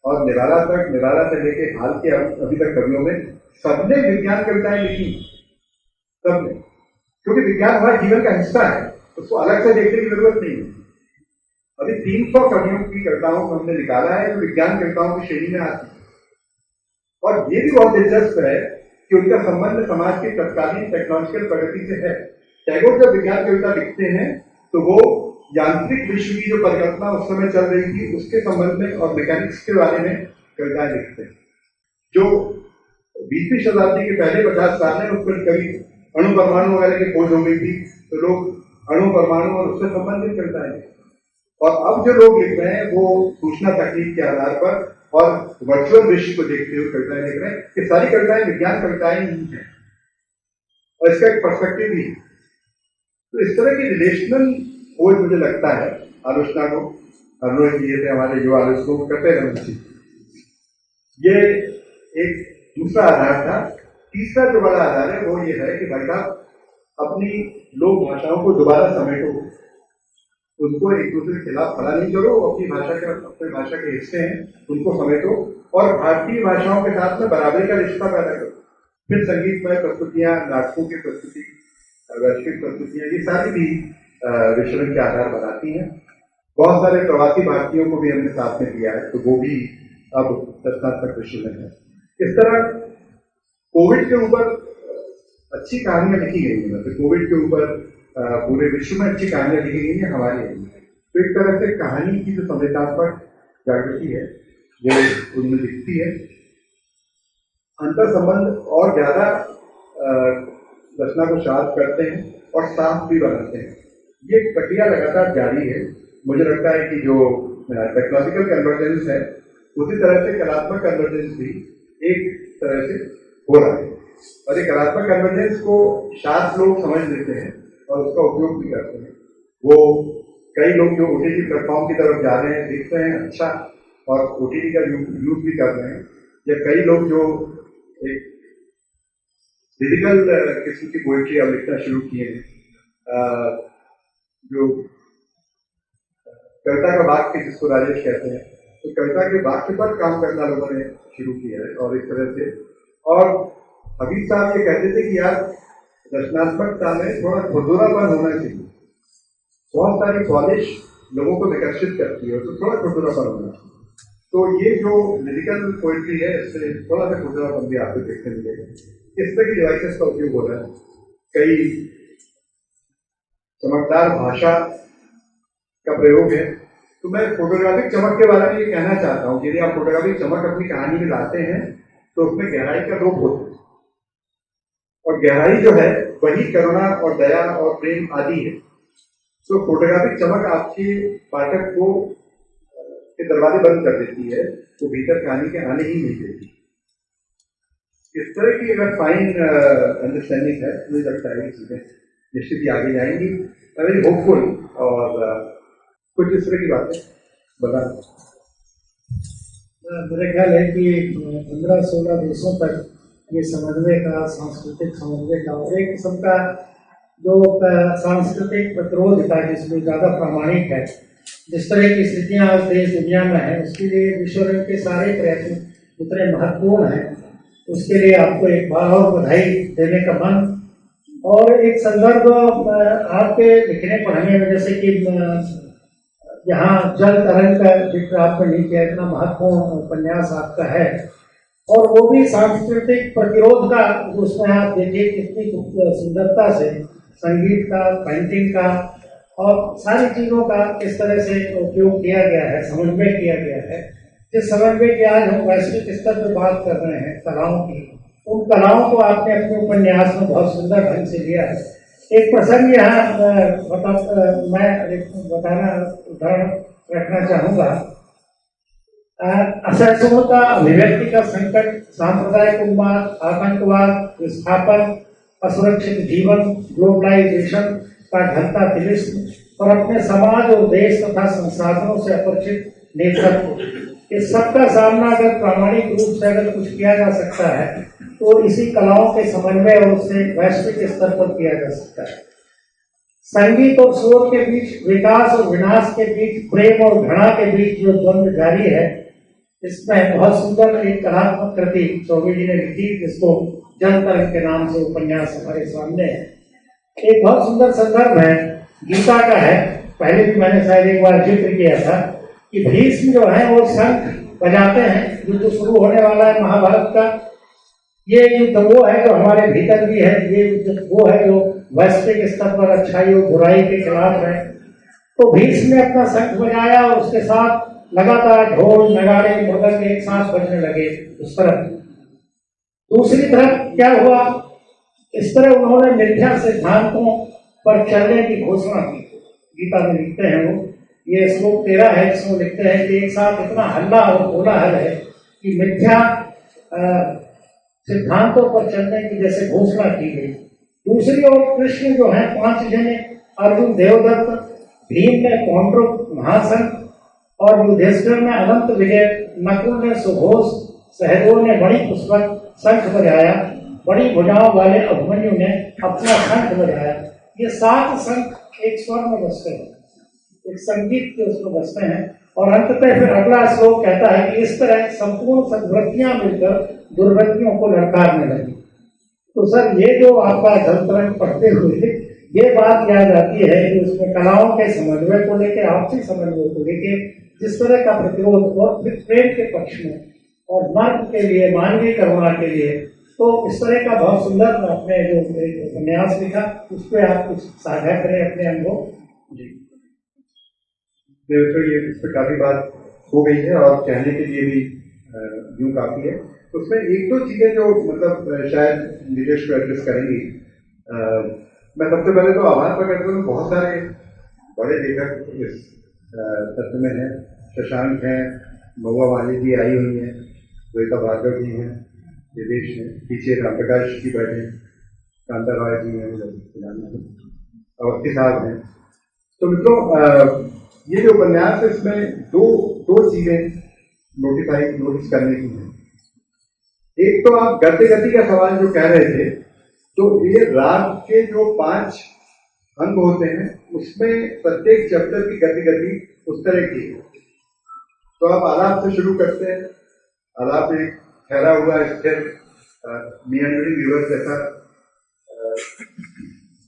और निराला तक, निराला से लेकर हाल के अभी तक कवियों में सबने विज्ञान कविताएं लिखी, सबने। क्योंकि विज्ञान हमारे जीवन का हिस्सा है, उसको अलग से देखने की जरूरत नहीं है। अभी 300 कवियों की कविताओं को हमने निकाला है जो विज्ञान कविताओं की श्रेणी में आती है। और ये भी बहुत दिलचस्प है कि उनका संबंध समाज की तत्कालीन टेक्नोलॉजिकल प्रगति से है। टैगोर जब विज्ञान कविता लिखते हैं तो वो यांत्रिक विश्व की जो परिकल्पना उस समय चल रही थी उसके संबंध में और मैकेनिक्स के बारे में कविताएं लिखते हैं। जो 20वीं शताब्दी के पहले 50 साल में उस पर कभी अणु परमाणु वगैरह की खोज हो गई थी, तो लोग अणु परमाणु और उससे संबंधित कविताएं लिखते हैं। और अब जो लोग लिख रहे हैं वो सूचना तकनीक के आधार पर और वर्चुअल विश्व को देखते हुए कविताएं लिख रहे हैं। कि सारी कविताएं विज्ञान कविताएं ही हैं, और इसका एक पर्सपेक्टिव भी है। तो इस तरह की रिलेशनल खोज मुझे लगता है आलोचना को अनुरोध किए थे हमारे युवा आलोचकों को करते रहना। ये एक दूसरा आधार था। तीसरा जो बड़ा आधार है वो ये है कि भाई साहब अपनी लोक भाषाओं को दोबारा समेटो, उनको एक दूसरे के खिलाफ खड़ा नहीं करो, अपनी भाषा के हिस्से हैं उनको समेटो, और भारतीय भाषाओं के साथ में बराबरी का रिश्ता पैदा करो। फिर संगीतमय प्रस्तुतियां, नाटकों की प्रस्तुति, वैश्विक प्रस्तुतियां, ये सारी भी विचरण के आधार बनाती हैं। बहुत सारे प्रवासी भारतीयों को भी हमने साथ में दिया है, तो वो भी अब रचनात्मक विचरण है। इस तरह कोविड के ऊपर अच्छी कहानियां लिखी गई हैं, मतलब कोविड के ऊपर पूरे विश्व में अच्छी कहानियां लिखी गई हैं हमारी। तो एक तरह से कहानी की जो संवेदनात्मक जागृति है वो उनमें दिखती है। अंतर संबंध और ज्यादा रचना को शार्प करते हैं और साफ भी बनाते हैं। ये प्रक्रिया लगातार जारी है। मुझे लगता है कि जो टेक्नोलॉजिकल कन्वर्जेंस है उसी तरह से कलात्मक कन्वर्जेंस भी एक तरह से हो रहा है, और ये कलात्मक कन्वर्जेंस को शार्प लोग समझ लेते हैं और उसका उपयोग भी करते हैं। वो कई लोग जो ओटीटी प्लेटफॉर्म की तरफ जा रहे हैं, देख रहे हैं अच्छा, और ओटीटी का यूज भी कर रहे हैं, या कई लोग जो एक फिजिकल किस्म की पोइट्री अब लिखना शुरू किए हैं, जो कविता का वाक्य जिसको राजेश कहते हैं, तो कविता के वाक्य पर काम करना लोगों ने शुरू किया है और इस तरह से। और हबीब साहब ये कहते थे कि यार रचनात्मकता में थोड़ा खुरदुरापन होना चाहिए, बहुत सारी पॉलिश लोगों को विकसित करती है, तो थोड़ा खुरदुरापन होना चाहिए। तो ये जो लिरिकल पोइट्री है, इससे थोड़ा सा खुरदुरापन भी आपको देखने मिलेगा। इस तरह की डिवाइसेस का उपयोग हो रहा है, कई चमकदार भाषा का प्रयोग है। तो मैं फोटोग्राफिक चमक के बारे में ये कहना चाहता हूँ, यदि आप फोटोग्राफिक चमक अपनी कहानी में लाते हैं तो उसमें गहराई का लोप होता है, और गहराई जो है वही करुणा और दया और प्रेम आदि है। तो फोटोग्राफिक चमक आपके पाठक को के दरवाजे बंद कर देती है, वो भीतर कहानी के आने ही नहीं देती। इस तरह की अगर फाइन अंडरस्टैंडिंग है, मुझे लगता है चीजें निश्चित ही आगे जाएंगी। वेरी होपफुल, और कुछ इस तरह की बातें बता। मेरा ख्याल है कि 15-16 देशों तक ये समन्वय का, सांस्कृतिक समन्वय का और एक किस्म का जो सांस्कृतिक प्रतिरोध का जिसमें ज़्यादा प्रामाणिक है, जिस तरह की स्थितियाँ उस देश दुनिया में है, उसके लिए विश्व रंग के सारे प्रयत्न जितने महत्वपूर्ण हैं, उसके लिए आपको एक बार और बधाई देने का मन। और एक संदर्भ आपके लिखने पढ़ने में, जैसे कि यहाँ जल तरंग का जिक्र आपने नहीं किया, इतना महत्वपूर्ण उपन्यास आपका है, और वो भी सांस्कृतिक प्रतिरोध का, उसमें आप देखिए कितनी सुंदरता से संगीत का, पेंटिंग का और सारी चीज़ों का किस तरह से उपयोग किया गया है, समन्वय किया गया है। जिस समन्वय की आज हम वैश्विक स्तर पर बात कर रहे हैं कलाओं की, उन कलाओं को आपने अपने उपन्यास में बहुत सुंदर ढंग से लिया है। एक प्रसंग यहाँ मैं बताना उदाहरण रखना चाहूँगा। असहिष्णुता, अभिव्यक्ति का संकट, सांप्रदायिक उन्माद, आतंकवाद, विस्थापन, असुरक्षित जीवन, ग्लोबलाइजेशन का ढलता तिलिस्म और अपने समाज और देश तथा संसाधनों से अपरिचित नेतृत्व, इस सबका सामना अगर प्रामाणिक रूप से अगर कुछ किया जा सकता है तो इसी कलाओं के समन्वय और उससे वैश्विक स्तर पर किया जा सकता है। संगीत और शोर के बीच, विकास और विनाश के बीच, प्रेम और घृणा के बीच जो द्वंद्व जारी है, इसमें बहुत सुंदर एक कलात्मक कृति चौबे जी ने लिखी, जिसको जल तरंग के नाम से उपन्यास हमारे सामने है। एक बहुत सुंदर संदर्भ है, गीता का है। पहले भी मैंने शायद एक बार जिक्र किया था कि भीष्म जो है वो शंख बजाते हैं, युद्ध शुरू होने वाला है महाभारत का। ये युद्ध वो है जो हमारे भीतर भी है, ये युद्ध वो है जो वैश्विक स्तर पर अच्छाई और बुराई के खिलाफ है। तो भीष्म ने अपना शंख बजाया और उसके साथ लगातार ढोल, नगाड़े, मृदंग एक साथ बजने लगे उस तरफ। दूसरी तरफ क्या हुआ, इस तरह उन्होंने मिथ्या सिद्धांतों पर चलने की घोषणा की। गीता में लिखते हैं वो, ये श्लोक 13 है, इसमें लिखते हैं कि एक साथ इतना हल्ला और कोलाहल है कि मिथ्या सिद्धांतों पर चलने की जैसे घोषणा की गई। दूसरी ओर कृष्ण जो है 5 जने, अर्जुन देवदत्त, भीम ने पौंड्रुक महासन और युधिष्ठिर ने अनंत विजय, नकुल ने सुघोष, सहदेव ने बड़ी पुष्पक शंख बजाया, बड़ी भुजाओं वाले अभिमन्यु ने अपना शंख बजाया। ये 7 शंख एक स्वर में बजते हैं, एक संगीत के उसमें बजते हैं। और अंततः फिर अगला श्लोक कहता है कि इस तरह संपूर्ण सद्वृत्तियां मिलकर दुर्वृत्तियों को लड़कारने लगी। तो सर, ये जो आपका जल तरंग पढ़ते हुए ये बात याद आती है कि उसमें कलाओं के समन्वय को लेकर, आपसी समन्वय को लेकर जिस तरह का प्रतिरोध, और फिर प्रेम के पक्ष में और मर्द के लिए, मानवीय करुणा के लिए, तो इस तरह का बहुत सुंदर आपने जो उपन्यास लिखा, उस पर आप कुछ साझा करें अपने अनुभव। जी तो ये इस पर काफी बात हो गई है और कहने के लिए भी यूं काफी है। उसमें एक दो चीजें जो मतलब शायद नीलेश को एड्रेस करेंगी। मैं सबसे पहले तो आभार प्रकट करूँ, बहुत सारे बड़े लेखक इस तत्व में हैं। शशांक हैं, महुआ वाली जी आई हुई हैं, श्वेता भार्गव जी हैं, निलेश हैं, पीछे रामप्रकाश जी बैठे हैं, कांता रॉय जी हैं, अवस्थी साहब हैं। तो मित्रों, ये जो उपन्यास है इसमें दो चीजें नोटिस करने की हैं। एक तो आप गति का सवाल जो कह रहे थे, तो ये राग के जो 5 अंग होते हैं, उसमें प्रत्येक चैप्टर की गति उस तरह की है। तो आप आलाप से शुरू करते हैं। आलाप एक ठहरा हुआ स्थिर नियंत्रित विवर जैसा,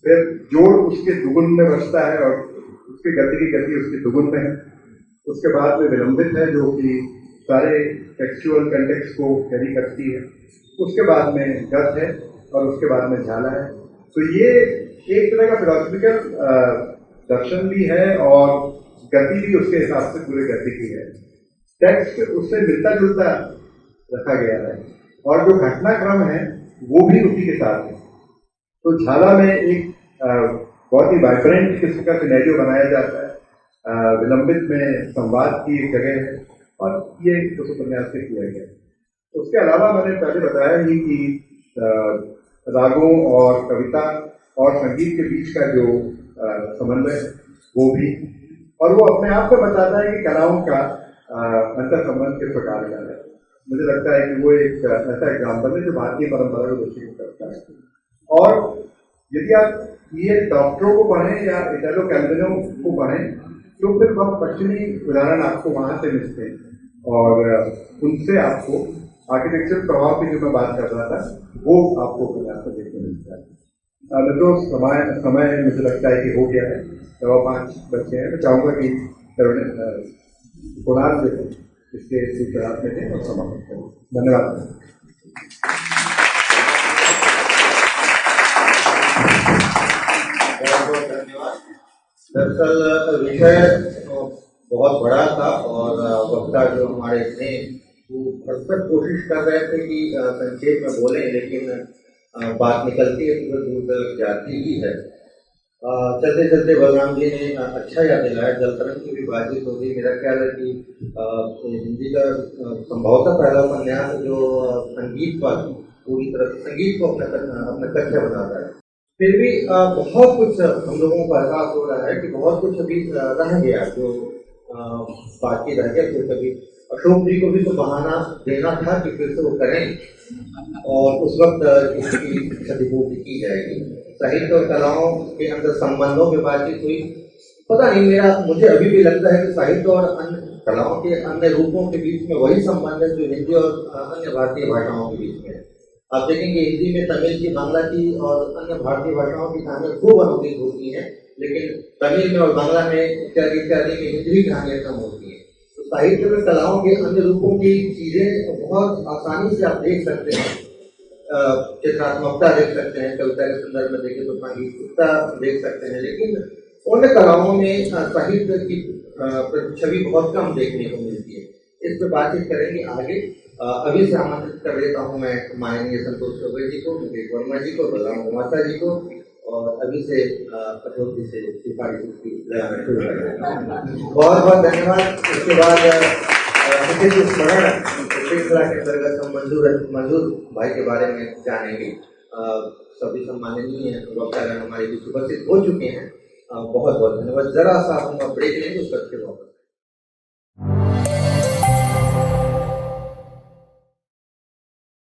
फिर जोड़ उसके दुगुन में बसता है और उसकी गति उसके दुगुन में है। उसके बाद में विलंबित है जो कि सारे टेक्सचुअल कंटेक्स्ट को कैरी करती है। उसके बाद में गत है और उसके बाद में झाला है। तो ये एक तरह का फिलोसफिकल दर्शन भी है और गति भी उसके हिसाब से पूरे गति की है। टेक्स्ट उससे मिलता जुलता रखा गया है और जो घटनाक्रम है वो भी उसी के साथ है। तो झाला में एक बहुत ही वाइब्रेंट किस्म का सिनेरियो बनाया जाता है। विलंबित में संवाद की एक जगह है और ये उस उपन्यास से किया गया है। उसके अलावा मैंने पहले बताया ही कि रागों और कविता और संगीत के बीच का जो समन्वय है वो भी, और वो अपने आप में बताता है कि कलाओं का अंतर संबंध किस प्रकार का है। मुझे लगता है कि वो एक ऐसा एग्जाम्पल है जो भारतीय परंपरा को दृष्टिगत करता है। और यदि आप ये डॉक्टरों को पढ़ें या इटालो कैल्विनो को पढ़ें तो फिर बहुत पश्चिमी उदाहरण आपको वहां से मिलते हैं और उनसे आपको आर्किटेक्चर प्रभाव की जो मैं बात कर रहा था वो आपको प्रयास में देखने मिलता है। तो समय मुझे लगता है कि हो गया है, 5:15 बच्चे हैं। मैं चाहूँगा कि कुणाल जो है इसके सूत्रात में दें और समाप्त करें। धन्यवाद। बहुत धन्यवाद। दरअसल विषय बहुत बड़ा था और वक्ता जो हमारे थे वो भरसक कोशिश कर रहे थे कि संक्षेप में बोलें, लेकिन बात निकलती है तो दूर तक जाती ही है। चलते चलते बलराम जी ने अच्छा याद दिलाया, जल तरंग की भी बातचीत होगी। मेरा ख्याल है कि हिंदी का संभवतः पहला उपन्यास जो संगीत पर पूरी तरह से संगीत को अपना कक्षा बनाता है। फिर भी बहुत कुछ हम लोगों को एहसास हो रहा है कि बहुत कुछ अभी रह गया जो बाकी रह गया। फिर कभी अशोक जी को भी तो बहाना देना था कि फिर से वो करें और उस वक्त इसकी क्षतिपूर्ति की जाएगी। साहित्य और कलाओं के अंदर संबंधों की बातचीत हुई। पता नहीं, मुझे अभी भी लगता है कि साहित्य और अन्य कलाओं के अन्य रूपों के बीच में वही संबंध है जो हिंदी और अन्य भारतीय भाषाओं के बीच में है। आप देखेंगे हिंदी में तमिल की, बांग्ला की और अन्य भारतीय भाषाओं की कहानियां खूब अनुदित होती हैं, लेकिन तमिल में और बांग्ला में इत्यादि इत्यादि में हिंदी कहानियां कम होती हैं। तो साहित्य में कलाओं के अन्य रूपों की चीजें बहुत आसानी से आप देख सकते हैं। चित्रात्मकता देख सकते हैं, कविता के संदर्भ में देखें तो सांगीतिकता देख सकते हैं, लेकिन उन कलाओं में साहित्य की छवि बहुत कम देखने को मिलती है। इस पर बातचीत करेंगे आगे। अभी से आमंत्रित कर देता हूँ मैं माननीय संतोष चौबे जी को, मुकेश वर्मा जी को, बलराम गुमाता जी को, और अभी से अशोक जी से सिफारिश लगाना शुरू कर देता हूँ। बहुत बहुत धन्यवाद। इसके बाद श्रृंखला के अंतर्गत हम मंजूर भाई के बारे में जानेंगे। सभी सम्माननीय वक्तागण हमारे बीच उपस्थित हो चुके हैं। बहुत बहुत धन्यवाद। जरा सा हम ब्रेक लेंगे, उसका फिर वापस